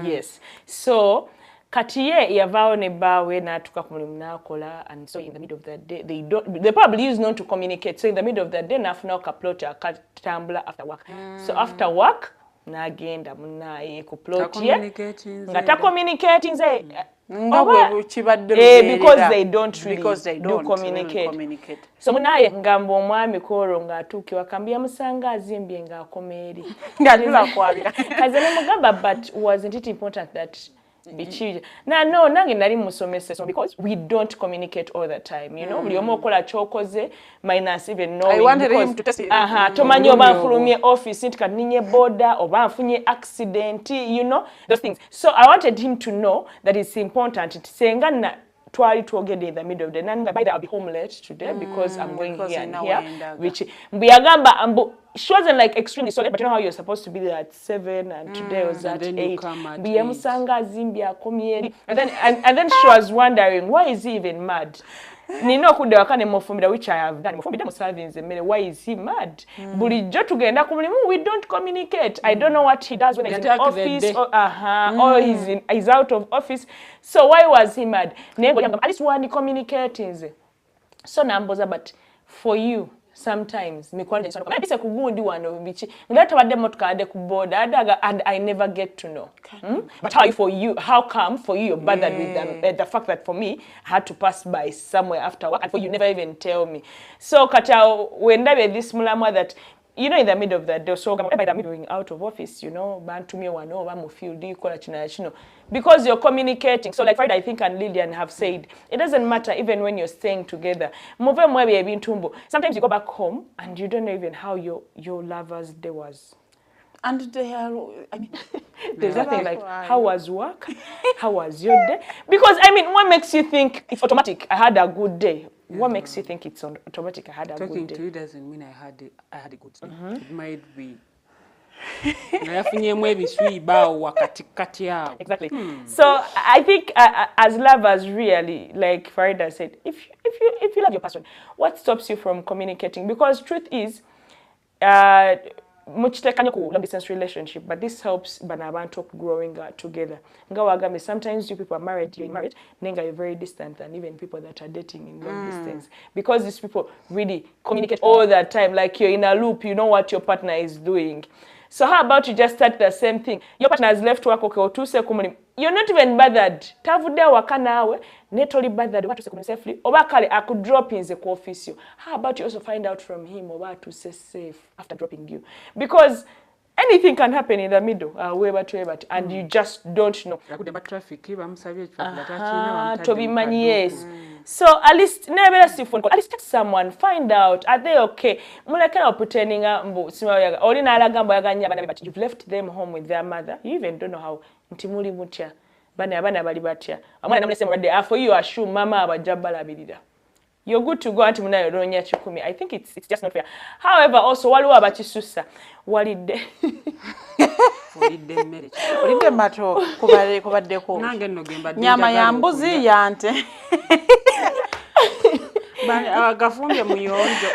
S4: Yes. So katiye yavao ne bawe na tuka kumulimu nakola, and so in the middle of the day they probably use not to communicate. So in the middle of the day nafuna okaplot akatambula after work. So after work nagenda munaye ku plot ye ngata communicating say because they don't really communicate. So munaye ngamba omwami koro ngatuki wakambia musanga azimbye ngakomeri ngadula kwabira kazene mugamba, but wasn't it important that bichije no nange nali musomese, so because we don't communicate all the time, you know, buli omu okola chokoze minus even knowing.
S3: I wanted him to test it.
S4: Tomanyi oba nfulumye office nti kaninye border oba nfunye accident, you know, those things. So I wanted him to know that it's important. Senga na twali twogede in the middle of the night, by the I'll be home late today because I'm going here and here, which mbiyagamba she wasn't like extremely solid, but you know how you're supposed to be there at 7 and today was at 8. Biyamusanga zimbya komieri, and then she was wondering why is he even mad. nina okudde waka ne mufumbira which I have done. Mufumbira musavinze mmere. Why is he mad? Bulijjo tugenda ku mulimu, we don't communicate. I don't know what he does when he's in office or he's out of office. So why was he mad? Nengo at least one communicating. So namboza, but for you sometimes mikwanje nsano maybe se kugundi wano bichi ngata badde motoka ade ku board adaga and I never get to know. But how come for you you're bothered with them, the fact that for me I had to pass by somewhere after work and for you never even tell me. So kata when I this mulamwa that in the middle of the day, so by the middle out of office, bantu me wano ba mu field ikola chino because you're communicating. So like Farida, I think, and Llian have said, it doesn't matter even when you're staying together. Sometimes you go back home and you don't know even how your lover's day was.
S3: And they are,
S4: there's nothing like, how was work? How was your day? Because, what makes you think it's automatic, I had a good day? What makes you think it's automatic, I had a good day?
S5: Talking to you doesn't mean I had a good day. It might be. Exactly.
S4: So I think as lovers, really, like Farida said, if you love your person, what stops you from communicating? Because truth is, much long distance relationship, but this helps banabantu growing together. Sometimes you people are married, you're married, you're very distant than even people that are dating in long distance. Because these people really communicate all the time, like you're in a loop, you know what your partner is doing. So how about you just start the same thing? Your partner has left work, okay, you're not even bothered. Tavude wakanawe, netoli bothered, what to say safely. Obakale, I could drop in the office you. How about you also find out from him or what to say safe after dropping you? Because anything can happen in the middle, and you just don't know. Yes. So at least never phone call. At least text someone, find out are they okay. Mulekera pretending but you've left them home with their mother. You even don't know how ntimuli mutya. Bana bali batya. Amwana namulese mwadde for you assume mama abajabala birira. You're good to go anti munayo ronya chikumi. I think it's just not fair. However, also waliwo abakisusa walidde.
S3: Walidde mato kubaddeko.
S5: Nange nno gemba
S3: nyama ya mbuzi yante.
S5: Gafumbye muyonjo.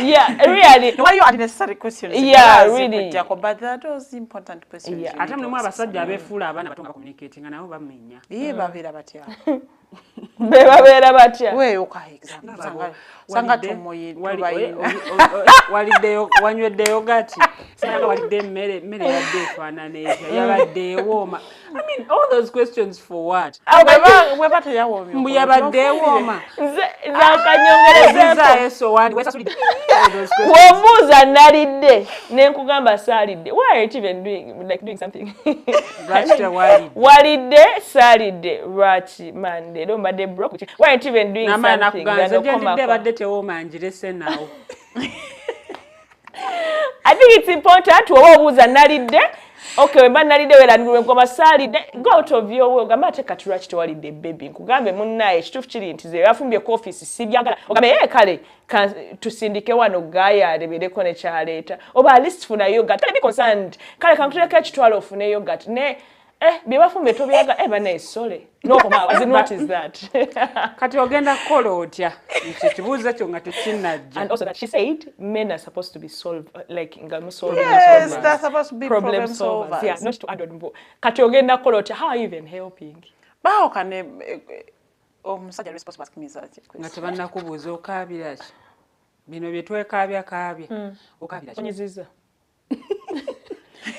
S4: Yeah, really.
S3: Why you unnecessary questions?
S4: Yeah, really.
S3: But that was important questions.
S4: Yeah.
S5: Ate mwe abasajja abefuula abaana batonga communicating nabo bamenya.
S3: Babeera batya.
S4: Bebabeera batya.
S3: Wewe ukaexample. Sanga tumoyi tubayina.
S5: Waliddeyo wanyweddeyo gati. Sanga walidde mmere yadde efaanana etya. Yabadde ewooma. I mean, all those questions for what?
S3: We bata yawoomye.
S5: Mbu yabadde ewooma.
S4: Zakanyongereza
S5: so what?
S4: Wobuuza nalidde nenkugamba saalidde. Why are you even doing something? Walidde saalidde lwaki mande ero mbadde broke. Why are you even doing something?
S5: Badde tewooma njirese naawo.
S4: I think it's important woba obuuza nalidde. Okay, wemba nalidde weranirwe ngoma saalidde. Go out of your way. Ogamba ate kati lwaki tewalidde baby. Nkugambe munnaye ekituufu kiri nti ze yafumbye ku office sibyagala. Ogambe kale tusindike wano gaya arebereko ne kyaleeta. Oba at least funa yogurt. Be concerned. Kale kankutuleka ekitwalo ofune yogurt. Ne bibafumbe tobyaga bana esole. No koma as not is that.
S5: Kati ogenda kukola otya? Ekibuuzo kyo nga tekinnajja.
S4: And also that she said men are supposed to be solved ngamu solving.
S3: Yes, they're supposed to be problem solvers.
S4: Yeah, not to add on. Kati ogenda kukola otya? How are you even helping?
S3: Bao kane omusajja responsible asking me that question.
S5: Nga tebannakubuuza okaabira ki? Bino bye twekaabya okaabira ki?
S4: Onyiziza.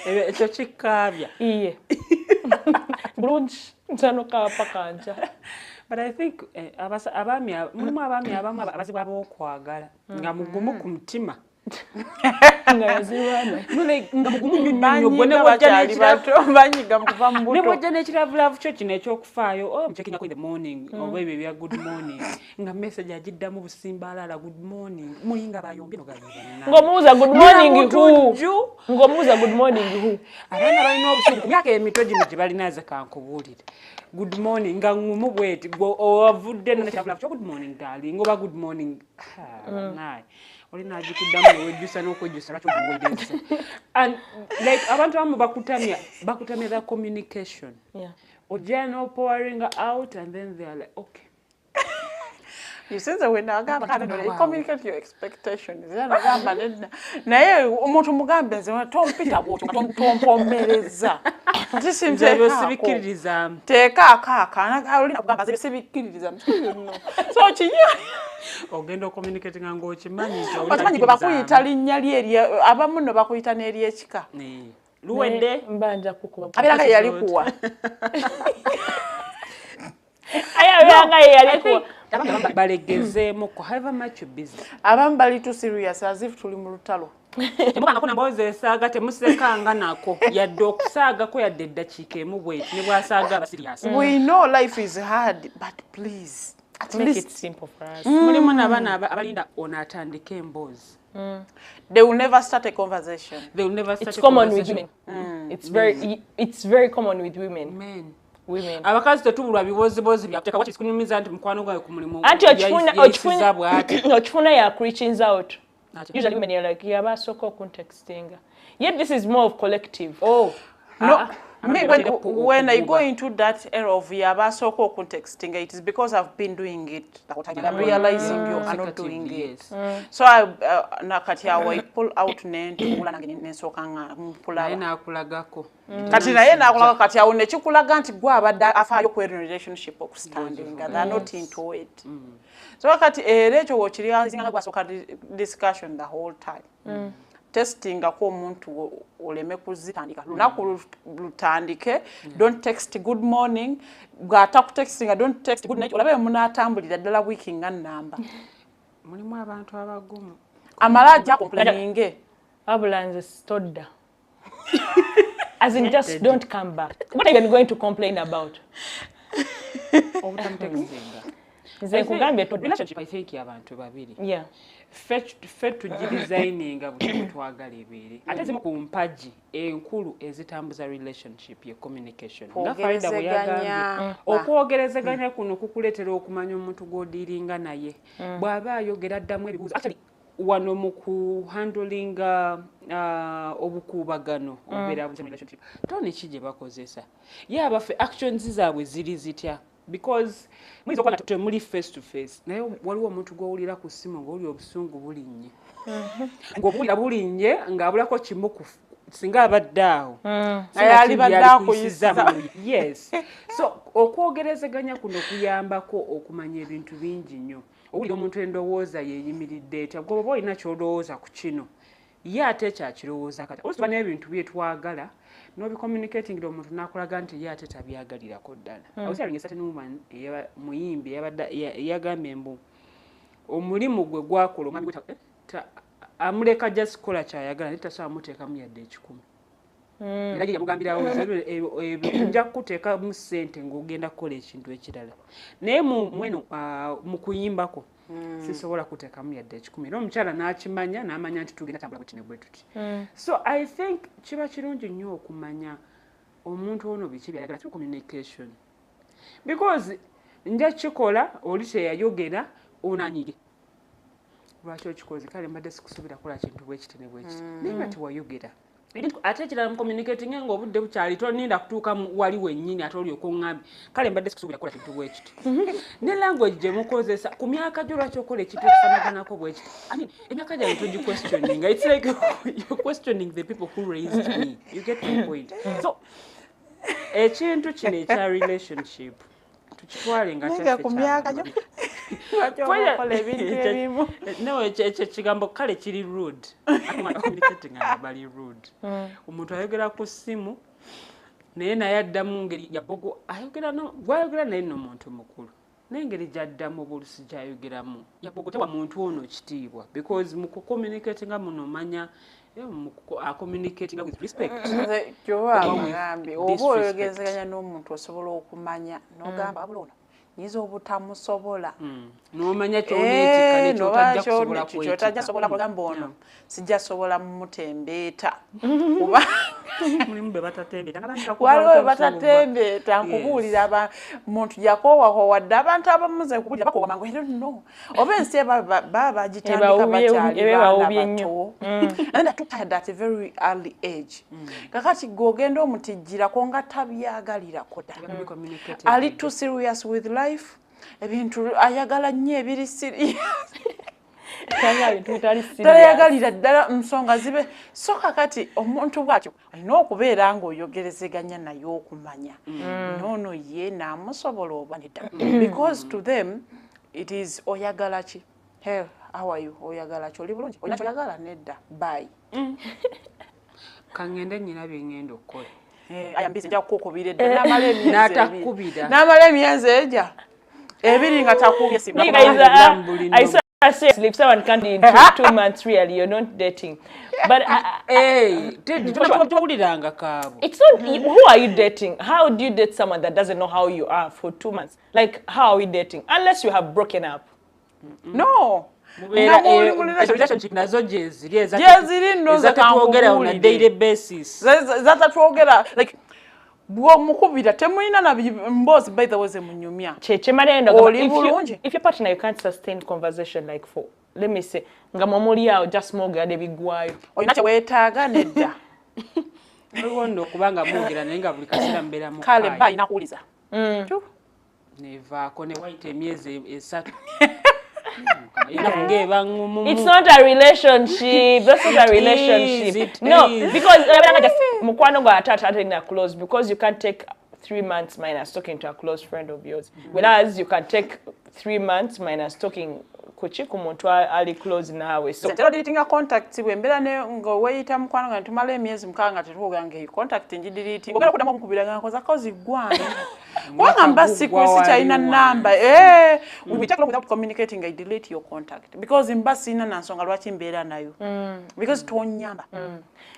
S5: Ekyo kikaabya.
S4: Iye. Bulungi nsano kapa kanja.
S5: But I think mulimu abaami abamu abazibu ab'okwagala nga mugumu ku mutima. Nebwojja n'ekiravulavvu kyo kino ekyokufaayo checking in the morning oba ebyo ebya good morning nga message agiddamu busimbaalaala good morning mulinga bayombye
S4: ng'omubuuza good morning who ng'omubuuza good morning who
S5: abaana balina obusuulu ku myaka emito gino gye balinaze kankubuulire good morning nga ngumu bweti ovudde n'ekiravulavvu kyo good morning darling oba good morning naye olina agikuddamu newejjusa n'okwejjusa lwaki ogwejjusa and like abantu abamu bakutamya that communication ojja no pouring out and then they are like okay
S3: You see the winner agamba communicate your expectations. Agamba nedda. Naye omuntu mugambe nze tompita bw'otyo tompomereza. Ati
S5: sibikiririza.
S3: Teeka akaaka olina kugamba nze sibikiririza. So kinyo
S5: ogenda ocommunicating ng'okimanyi nti
S3: okimanyi gwe bakuyita linnya lyeri abamu no bakuyita n'eryekika.
S4: Luwedde mbanja kukuba.
S3: Abeeranga yali kuwa.
S4: Abeeranga yali kuwa.
S5: Balegezeemuko however much you're busy.
S3: Abamu bali too serious as if tuli mu lutalo.
S5: Temubanga kuna mboozi esaaga temusekanga nako yadde okusaagako yadde eddakiika emu bweti ne bwasaaga aba serious.
S3: We know life is hard but please at
S4: Make
S3: least
S4: it simple for us.
S5: Mulimu n'abaana abalinda ono atandika emboozi.
S3: They will never start a conversation.
S5: They will never start
S4: It's
S5: a
S4: common with
S5: conversation.
S4: women. It's very common with women.
S5: Men.
S4: Women.
S5: Abakazi tetubulwa bibozibozi byakuteeka waki kikunyumiza nti mukwano gwawe ku mulimu.
S4: Anti ochifuna ya reaching out. Usually women are like, yeah, basoko contexting. Yet this is more of collective.
S5: Oh.
S3: No. When I go into that era of Yabasoko contexting, it is because I've been doing it. I'm realizing you are not doing it. So I pull out Kati naye nakulaga kati awo nekikulaga nti gwe abadde afaayo ku relationship okustanding. They're not into it. So kati era ekyo wokiriazinga gwasooka discussion the whole time. Testing ako omuntu oleme kuzitandika lunaku lutandike. Don't text good morning gata ku texting don't text good night olabe munatambulira ddala week nga namba
S5: mulimu abantu abagumu
S3: amala ajja complaining
S4: Abulanze stodda. As in just don't come back. What are you going to complain about?
S5: Relationship I think y'abantu babiri.
S4: Yeah.
S5: Fe tugidesigninga bwe twagala ebeere. Ate zimu ku mpaji enkulu ezitambuza relationship ye communication. Nga Farida bwe yagambye. Okwogerezeganya kuno kukuleetera okumanya omuntu gw'odiringa naye. Bw'aba ayogera ddamu ebibuuzo. Actually wano mu ku handling obukuubagano obeera mu relationship. Toni ki gye bakozesa. Ye abafe actions zaabwe ziri zitya. Because mwizo kwa temuli face to face naye waliwo omuntu gw'owulira ku ssimu ng'oli obusungu bulinnye ng'obulira bulinnye ng'abulako kimu singa abadde awo
S3: ali badde akuyisiza.
S5: Yes. So okwogerezeganya kuno kuyambako okumanya ebintu bingi nnyo. Owulira omuntu endowooza yeeyimiridde etya gwe oba olina ky'olowooza ku kino ye ate kyakirowooza kati olusiba n'ebintu bye twagala no be communicating omuntu nakulaga nti ye ate tabyagalirako ddala. Awusalinga certain woman muyimbi yagambye mbu omulimu gwe gwakola omwami amuleka just kola kyayagala naye tasobola muteekamu yadde 10. Era yamugambirawo nja kuteekamu ssente ng'ogenda kukola ekintu ekirala naye mweno mu kuyimbako sisobola kuteekamu yadde 10. Era omukyala n'akimanya n'amanya nti tugenda tambula bwetine bwe tuti. So I think kiba kirungi nnyo okumanya omuntu ono biki byayagala through communication. Because nja kikola oli teyayogera onanyige. Lwaki okikoze kale mbadde sikusuubira kola kintu bwekiti ne bwekiti. Naye nga tiwayogera. Ate ekirala mu communicating ng'obudde bukyali toninda kutuuka wali wennyini ate olyoka oŋŋambye kale mbadde sikusuubira kola kintu bwekiti. Ne language gye mukozesa ku myaka gyo lwaki okola ekintu ekifanaganako bwekiti. I mean emyaka gyange togi questioning. It's like you're questioning the people who raised me. You get the point. So ekintu kino ekya relationship tukitwale nga kyaffe
S3: ku myaka gyo
S5: no ekyo kigambo kale kiri rude. Communicating bali rude. Omuntu ayogera ku ssimu naye naye addamu ngeri yabogo ayogera gwayogera naye n'omuntu mukulu n'engeri gy'addamu obulusi gy'ayogeramu yabogo tewa muntu ono kitiibwa because mu communicating muno manya communicating with respect.
S3: Kyoba amugambi oba oyogezeganya n'omuntu osobola okumanya n'ogamba abulono nyiza obutamusobola
S5: n'omanya ky'oneetika ne
S3: kyotajja sobola kugamba ono sijja sobola mumutembeeta kuba
S5: mulimu be batatembeeta
S3: waliwo be batatembeeta nkubuulira muntu yakoowakowa dde abantu abamuze nkubuulira bakoowa mangu I don't know oba ensi baba bagitandika bakyali baana bato and I took her at a very early age kakati gogenda omutijjirako nga tabyagalirako ddala ali too serious with life ebintu ayagala nnyo ebiri serious
S4: Tayagalira
S3: ddala nsonga zibe so kakati omuntu bwatyo alina okubeera ng'oyogerezeganya naye okumanya noono ye naamusobola oba nedda because to them it is oyagala ki hey how are you oyagala ki oli bulungi olina kyoyagala nedda bye
S5: kangende nnyina bye ngenda okukola
S3: ayambizi nja kukukubira edda
S5: n'amala
S3: emyezi egya ebiri nga takubye
S4: I say if someone can't in 2 months really you're not dating but it's not who are you dating how do you date someone that doesn't know how you are for 2 months like how are we dating unless you have broken up
S3: no
S5: relationship nazo jeziri twogera on a daily basis
S3: twogera like bw'omukubira temulina na mboozi by the way ze munyumya
S4: if your partner you can't sustain conversation like for let me say nga momuli awo just mwogera ebigwayo
S3: olina kye weetaaga nedda
S5: oluwondo okubanga mwogera naye nga buli kaseera mbeera mu
S3: kale mba alina kuwuliza
S5: nevaako ne wayita emyezi 3
S4: It's not a relationship. That's not a relationship. No, because mukwano gwa atata na close because you can't take 3 months minus talking to a close friend of yours. Whereas you can take 3 months minus talking kuchiku muntu ali close nawe. So
S3: tero deleting contact wembera ne ngo weyita mukwano gwa tumala emyezi mukanga tetuoga nge contact nji delete. Ogera kudamu mukubira nga kozi gwana. Wangamba siku chaina number we talk without communicating I delete your contact because imbasi ina nansonga lwaki mbeera nayo because tonyamba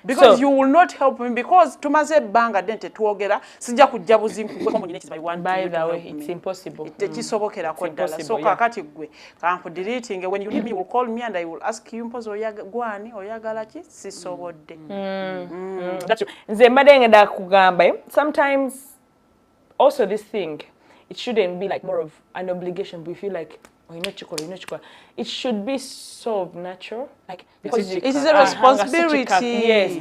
S3: because so, you will not help me because tumaze banga dente tuogera sijja kujja buzinku kwa nyine by one
S4: by the way it's impossible
S3: kisobokera ko dala so kakati gwe kanku deleting when you need me you will call me and I will ask you mpozo gwani oyagala ki sisobodde
S4: that's nze mbadde ngenda kugamba sometimes also this thing it shouldn't be like more of an obligation we feel like oh you know chikola it should be so natural like because
S3: it is a responsibility
S4: yes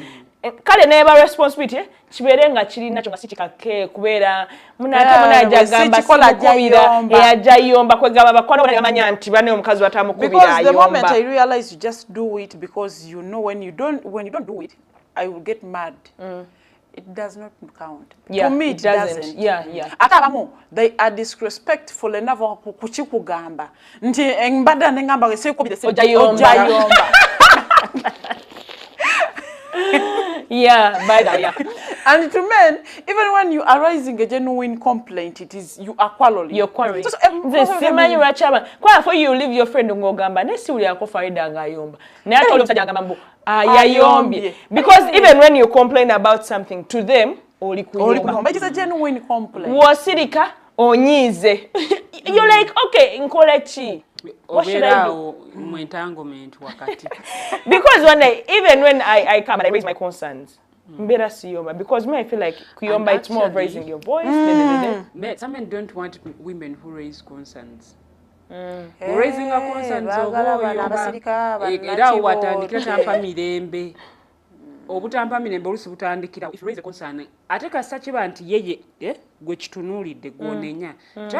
S4: kale never responsibility kibere nga kiri nacho ngasichikake kubera munaja gamba sikukubira eyajayomba kwegaba bakwano bagamanya nti bane omukazi watamukubira
S3: because the moment I realize you just do it because you know when you don't do it I will get mad it does not count.
S4: Yeah,
S3: to me it doesn't.
S4: Yeah.
S3: Akabamu they are disrespectful enough kuchikugamba. Nti mbada nengamba sekubide
S4: ojayomba. Yeah, by that, yeah.
S3: And to men, even when you are raising a genuine complaint, it is you are quarreling.
S4: You're quarreling. So, the you are chama. Kwa for you leave your friend ngogamba. Nesi uli yako Farida ngayomba. Ne atolo msajanga mbu ayayombi. Because even when you complain about something to them, oli kuyomba.
S3: It is a genuine complaint.
S4: Wasirika onyize. You're like, okay, nkole chi. What should I do? Because even when I come and I raise my concerns, mbera siyomba because me I feel like kuyomba it's more of raising your voice.
S5: Some men don't want women who raise concerns. Raising a concerns era watandikira tampa mirembe obutampa mirembe olusi butandikira if raise a concern ate kasa kiba nti yeye gwe kitunulidde gwonenya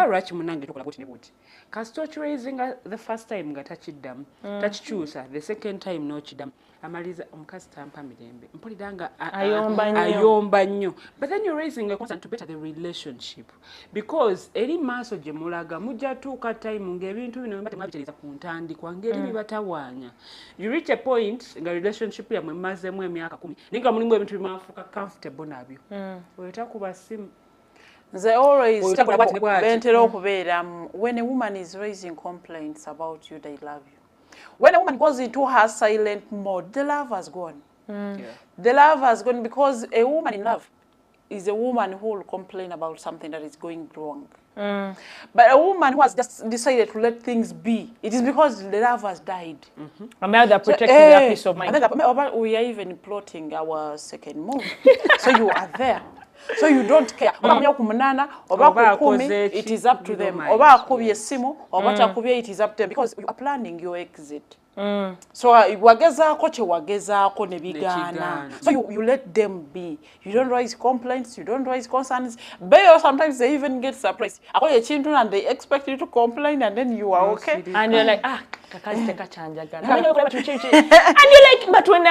S5: lwaki munange tokola boti ne boti kasito raising the first time nga takiddamu takikyusa the second time nokiddamu amaliza omukazi tampa mirembe mpuliranga ayomba nnyo but then you're raising a concern to better the relationship because eri maaso gye mulaga mujja tuuka time ng'ebintu bino mbate mwabitereza ku ntandikwa ng'eri bibatawaanya you reach a point nga relationship yamwe mazemu emyaka 10 ninga mulimu ebintu bimafuka comfortable nabyo wetakuba simu.
S3: They always when a woman is raising complaints about you, they love you. When a woman goes into her silent mode, the love has gone. The love has gone because a woman in love is a woman who will complain about something that is going wrong. But a woman who has just decided to let things be, it is because the love has died.
S4: And now they're protecting their peace of mind.
S3: We are even plotting our second move. So you are there. So you don't care. It is up to them. It is up to them because you are planning your exit. So wagezaako kye wagezaako ne bigaana. So you let them be. You don't raise complaints, you don't raise concerns. But sometimes they even get surprised. Akola ekintu and they expect you to complain and then you are okay.
S4: And you're like, kakazi tekachanjagala. And you're like, but when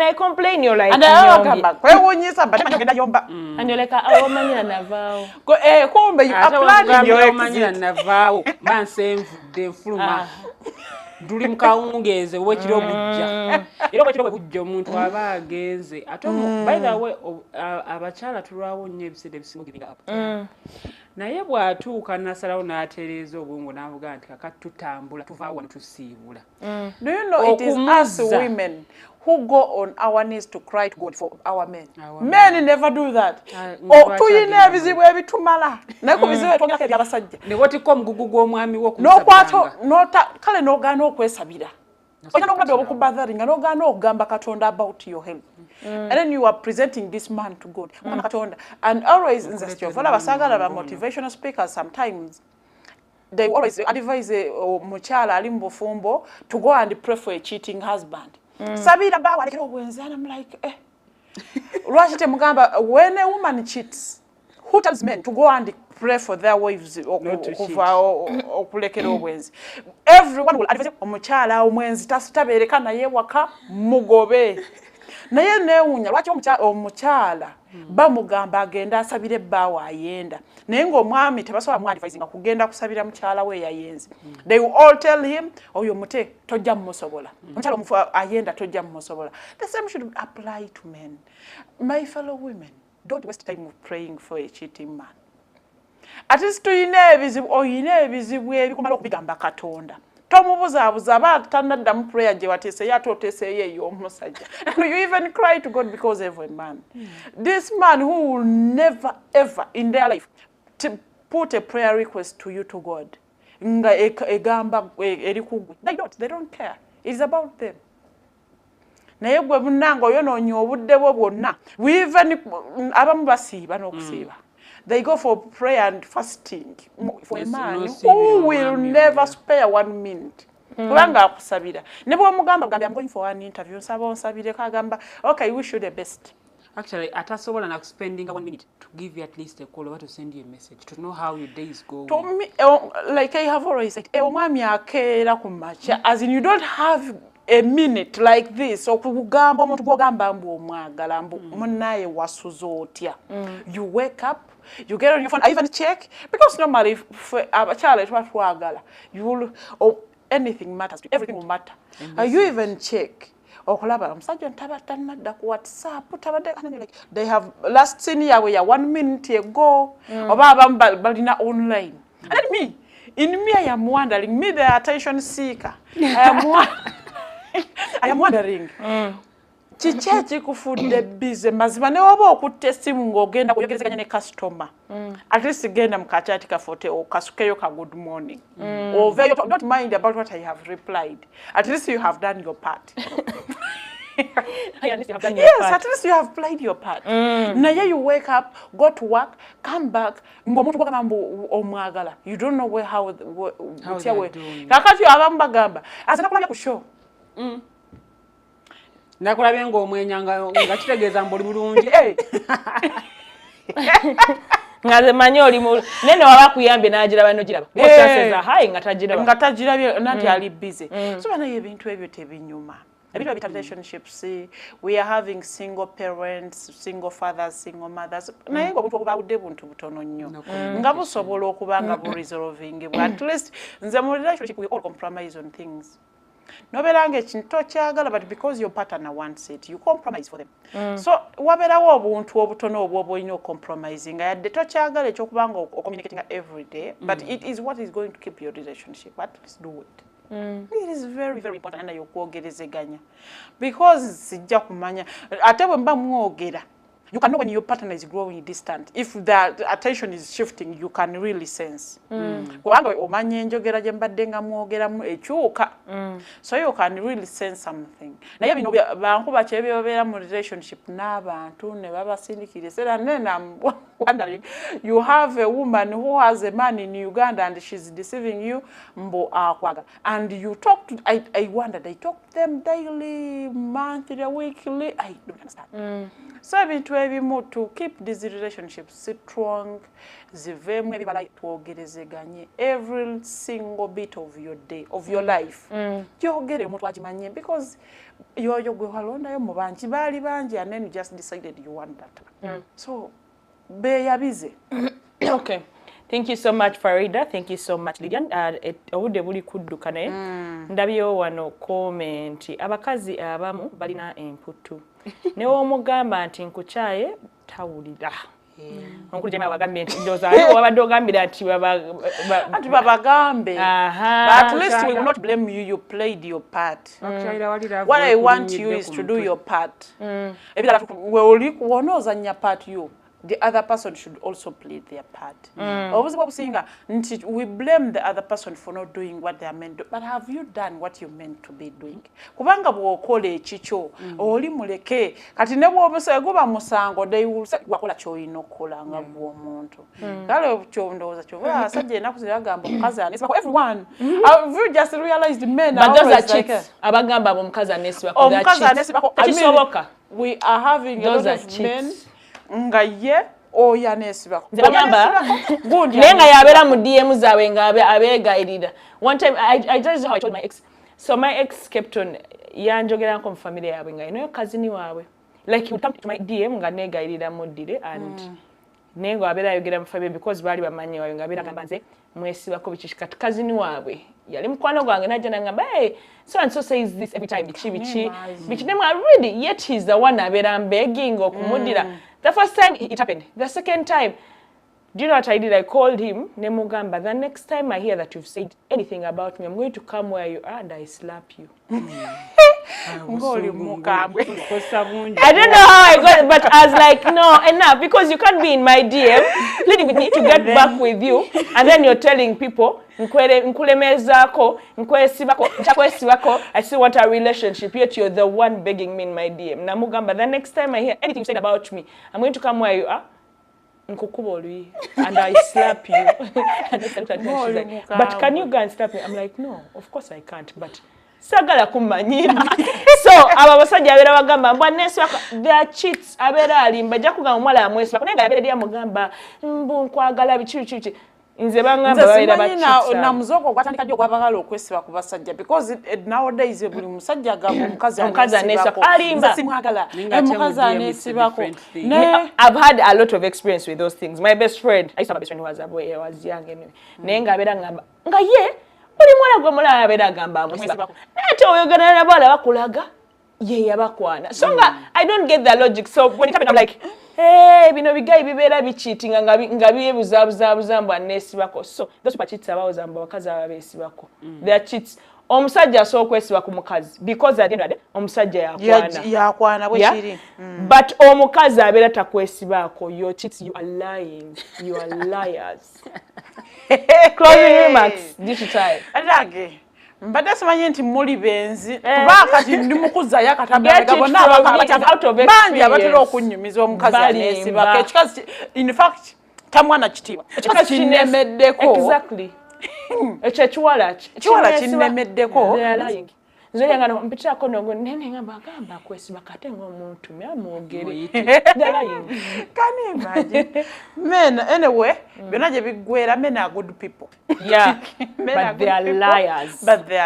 S4: I complain, you're like,
S3: and kwewunyisa but ngenda yomba.
S4: And you're like, awamanyira navaawo.
S3: Kumbe you apply your
S5: omanyira navaawo. Mansenvudde fuluma. Duli mukawungeze wekiro bujja. Era wekiro bujja omuntu aba agenze. Ate by the way abakyala tulwawo nnyo ebiseera ebisinga giving up. Naye bw'atuuka nasalawo n'atereeza obwongo n'avuga nti kakati tutambula tuvaawo wano tusiibula.
S3: Do you know it is us women who go on our knees to cry to God for our men? Men never do that. Tuyina ebizibu ebitumala. Naye ku bizibu twogera eby'abasajja.
S5: Ne wotikko omugugu gw'omwami
S3: w'okumusabiranga. Kale n'ogaana okwesabira. Oyina n'obulwadde obukubazaringa n'ogaana okugamba Katonda about your health. And then you are presenting this man to God. And always in the motivational speakers sometimes they always advise muchala ali mbufumbo to go and pray for a cheating husband. Sabira bawa alekera obwenzi and I'm like Lwaki mugamba when a woman cheats who tells men to go and pray for their wives okulekera obwenzi? Everyone will advise omuchala omwenzi tasitabereka naye waka mugobe. Naye neewunya lwaki omukyala bamugamba agenda asabire bbaawe ayenda naye ng'omwami tebasobola mu-advisinga kugenda kusabira mukyala we yayenze. They will all tell him oyo mute tojja mumusobola omukyala omufu ayenda tojja mumusobola. The same should apply to men. My fellow women, don't waste time praying for a cheating man. At least oyina ebizibu ebikumala okubigamba Katonda. Tomubuzaabuza aba tanaddamu prayer gye wateese ye ate oteeseyo ey'omusajja. And you even cry to God because of a man. This man who will never ever in their life to put a prayer request to you to God. Nga egamba eri kugwe. They don't care. It's about them. Naye gwe bunnanga oyonoonya obudde bwo bwonna. We even abamu basiiba n'okusiiba. They go for prayer and fasting for a man who will never spare 1 minute. Kubanga akusabira. Ne bw'omugamba gamba I'm going for an interview nsaba onsabire kagamba okay wish you the best.
S5: Actually atasobola na spending 1 minute to give you at least a call or to send you a message to know how your day is going.
S3: To me, like I have always said, omwami akeera ku macha as in you don't have a minute like this okugamba omuntu gwogamba mbu omwagala mbu munnaye wasuza otya. You wake up, you get on your phone, I even check because normally if abakyala twagala you will anything matters to you, everything will matter. You even check okulaba omusajja ntabatanadda ku WhatsApp tabadde like they have last seen yawe ya 1 minute ago oba abamu balina online. And then me I am wondering, me the attention seeker, I am wondering Chiche chikufudde busy mazima ne oba okutte essimu ng'ogenda kuyogerezeganya ne customer. At least genda mukachati kafote okasukeyo ka good morning. Or don't mind about what I have replied. At least you have done your part. Yes, at least you have played your part. Naye you wake up, go to work, come back, ngomuntu gwagamba mbu omwagala. You don't know where how they're doing. Kakati abamu bagamba azana kulabya ku show.
S5: Nakulabye ng'omwenya nga kitegeeza mbuli bulungi.
S4: Ngaze manyo oli mu nene waba kuyambye n'agiraba n'ogiraba. Bw'osaseza hayi nga tagirabye
S3: nanti ali busy. So banaye ebintu ebyo tebinyuma. Ebintu bita relationships, we are having single parents, single fathers, single mothers. Naye ng'obuntu obubawudde buntu butono nnyo. Nga busobola okuba nga bu-resolving. At least nze mu relationship we all compromise on things. Noberange ekintu tokyagala but because your partner wants it you compromise for them. So waberawo obuntu obutono obwo olina compromising yadde tokyagala ekyokubanga communicating every day but it is what is going to keep your relationship. At least do it. It is very very important na yokwogerezeganya because sijja kumanya ate bwe mba mwogera you can know when your partner is growing distant. If the attention is shifting, you can really sense. Kubanga omanya enjogera gye mbadde nga mwogeramu ekyuka. So you can really sense something. Naye bino bankuba kyebyobeera mu relationship n'abantu ne babasindikira era nena wondering, you have a woman who has a man in Uganda and she's deceiving you, mbo akwaga. And you talk to, I wonder, they talk to them daily, monthly, weekly. I don't understand. So ebintu ebimu to keep these relationships strong, zivemu ebibala twogerezeganye every single bit of your day, of your life. Yogere omuntu agimanye because yoyo gwe walondayo mu bangi baali bangi and then you just decided you want that. So beyabize.
S4: Okay. Thank you so much, Farida. Thank you so much, Llian. Obudde buli kudduka naye ndabyo wano comment abakazi abamu balina emputu ne omugamba nti nkukyaye tawulira. Onkulu jema bagambye nti ndoza wabadde ogambira nti
S3: babagambe. But at least we will not blame you. You played your part. What I want you is to do your part. Ebirala we oli kuwonozanya part you. The other person should also play their part. We blame the other person for not doing what they are meant to do. But have you done what you meant to be doing? Kubanga bw'okole ekicho oli muleke kati ne bw'obuse guba musango they will say wakola ky'olina okukola nga bw'omuntu. Kale kyo ndowooza kyo asajja enaku ziragamba omukazi aneesibako everyone. Have you just realized men are always like
S4: abagamba omukazi aneesibako kisoboka.
S3: We are having a lot of men nga ye oya nesibako
S4: bagamba nenga yabera mu DM zawe nga abegayirira. One time I just how I told my ex, so my ex kept on yanjogera nko mu family yawe nga ino cousin wawe like he would come to my DM nga negayirira muddire and nengo abera yogera mu family because bali bamanyi wawe nga abera gamba nze mwesibako bichishikati cousin wawe yali mukwano gwange najja nangamba hey so and so says this every time bichi them are really yet he's the one abera begging okumudira. The first time it happened. The second time, do you know what I did? I called him, Nemugamba. The next time I hear that you've said anything about me, I'm going to come where you are and I slap you.
S3: I don't know
S4: how I got it, but I was like, no, enough, because you can't be in my DM, pleading with me to get back with you, and then you're telling people, I still want a relationship, yet you're the one begging me in my DM. Namugamba, the next time I hear anything you said about me, I'm going to come where you are, and I slap you. And she's like, but can you go and slap me? I'm like, no, of course I can't, but sagala kumanyira. So aba basajja abera bagamba mbwa neswa their cheats abera alimba jakugamba mwala amweswa kunenga abera dia mugamba mbu nkwagala bichichi nze bangamba baira bachitsa
S3: na muzoko kwatandika jjo kwabagala okwesiba ku basajja because nowadays buli musajja agamba omukazi anesibako alimba simwagala omukazi anesibako.
S4: I've had a lot of experience with those things. My best friend, I used to have a best friend who was a boy, was young anyway. Nenga abera ngamba nga ye uli mwana gwe mulala abera agamba amusibako nate oyogana nabala bakulaga ye yabakwana. So I don't get the logic. So when it happened I'm like hey bino bigayi bibera bicheatinga nga byebuzabuzabuza nesibako. So those people cheats abawozamba bakazi abesibako they are cheats. Omusajja so kwesiba ku mukazi because at the end of the day omusajja
S3: yakwana bwekiri
S4: but omukazi abera takwesibako you cheats, you are lying, you are liars. Closing remarks digital
S3: adage mbadde simanyi nti muli benzi kuba kati ndi mukuza yakatambira gabona bangi abatera okunyumiza omukazi anesibako ekikazi in fact tamwana kitiibwa ekikazi kinemeddeko
S4: exactly. Chiwala
S3: kinemeddeko
S4: nze yangana mpitako nongo nene ngamba kwesiba kate ng'omuntu myamwogere
S3: can you imagine men anyway byonna gye biggwera men are good people
S4: but they are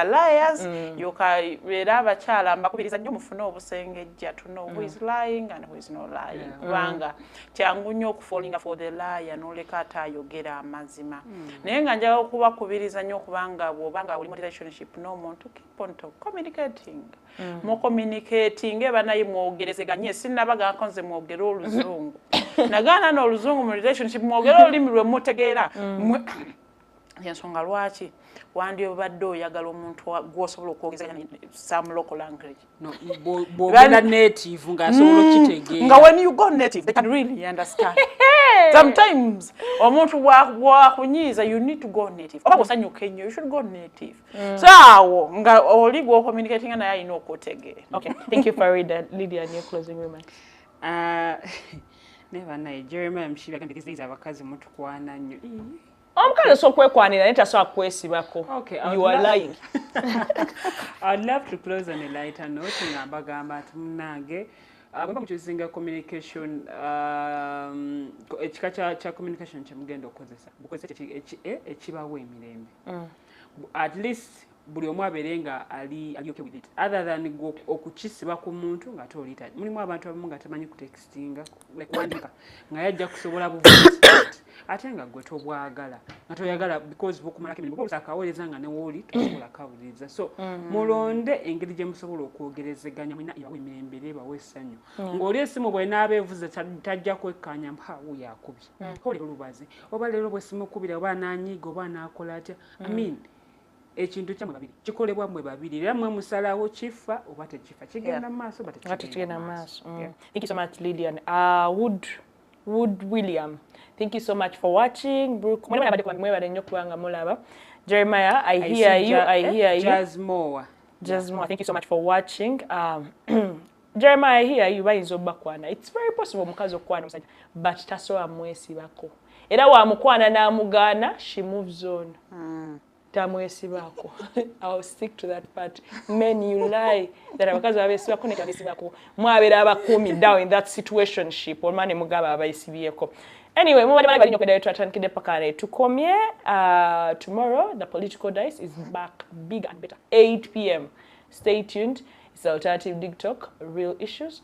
S4: liars.
S3: Yokabeera abakyala mbakubiriza nnyo mufune obusengejja to know who is lying and who is not lying kubanga kyangu nnyo okufallinga for the liar n'oleka ate ayogera amazima naye nga njagala okubakubiriza nnyo kubanga bw'obanga oli mu relationship n'omuntu keep on communicating mu communicating banaye mwogerezeganye sinnabaga nkonze mwogera oluzungu nagaana n'oluzungu mu relationship mwogera olulimi lwe mutegeera yensonga lwaki wandi obadde oyagala omuntu gwosobola okwogezanya some local language
S5: bwogera native ng'asobola okitegeera
S3: nga when you go native they can really understand. Sometimes omuntu bwakunyiiza you need to go native oba bwosanyuka ennyo you should go native so awo nga oli gw'ocommunicatinga naye alina okutegeera.
S4: Okay, thank you Farida. Lydia, your closing remarks.
S5: Never naye Jeremiah Mshibi agambye these days abakazi mutukwana nnyo.
S4: Omukazi sokwekwanira naye tasobola kwesibako.
S5: Okay,
S4: You are lying.
S5: I'd love to close on a lighter note nga mbagamba ati munnange bwemba mukyusinga communication ekika kya communication kyemugenda okukozesa bukozesa ekibawa emirembe. At least buli omu abeere nga ali okay with it other than okukisiba ku muntu nga tolita. Mulimu abantu abamu nga tamanyi kutextinga kuwandika nga yajja kusobola buvuzi ate nga gwe tobwagala nga toyagala because bukumalako emirimu bwobusa akawuliriza nga ne wooli tosobola kawuliriza. So mulonde engeri gye musobola okwogerezeganya mwina ebawe emirembe ebawe essanyu ng'oli essimu bw'enaaba evuze tajja kwekkaanya wuuyo akubye olero olubaze oba leero bw'essimukubira oba ananyiiga oba anaakola atya ekintu kyammwe babiri kikolebwa mmwe babiri era mmwe musalawo kifa oba tekifa kigenda mu maaso oba tekigenda mu maaso.
S4: Thank you so much, Llian. Wood William, thank you so much for watching. Brooke, Jeremiah, I hear you. Jasmine, thank you so much for watching. Jeremiah, I hear you. It's very possible mukazi okwana musajja but tasobola mwesibako. Era wa mukwana n'amugaana, she moves on. Tamwesibako. I'll stick to that part. Men, you lie. That abakazi abesibako netabesibako. Mwabera abakumi down in that situationship. Olmane mugaba abayisibiyeko. Anyway, tomorrow the political dice is back bigger and better. 8 p.m. Stay tuned. It's Alternative TikTok, real issues,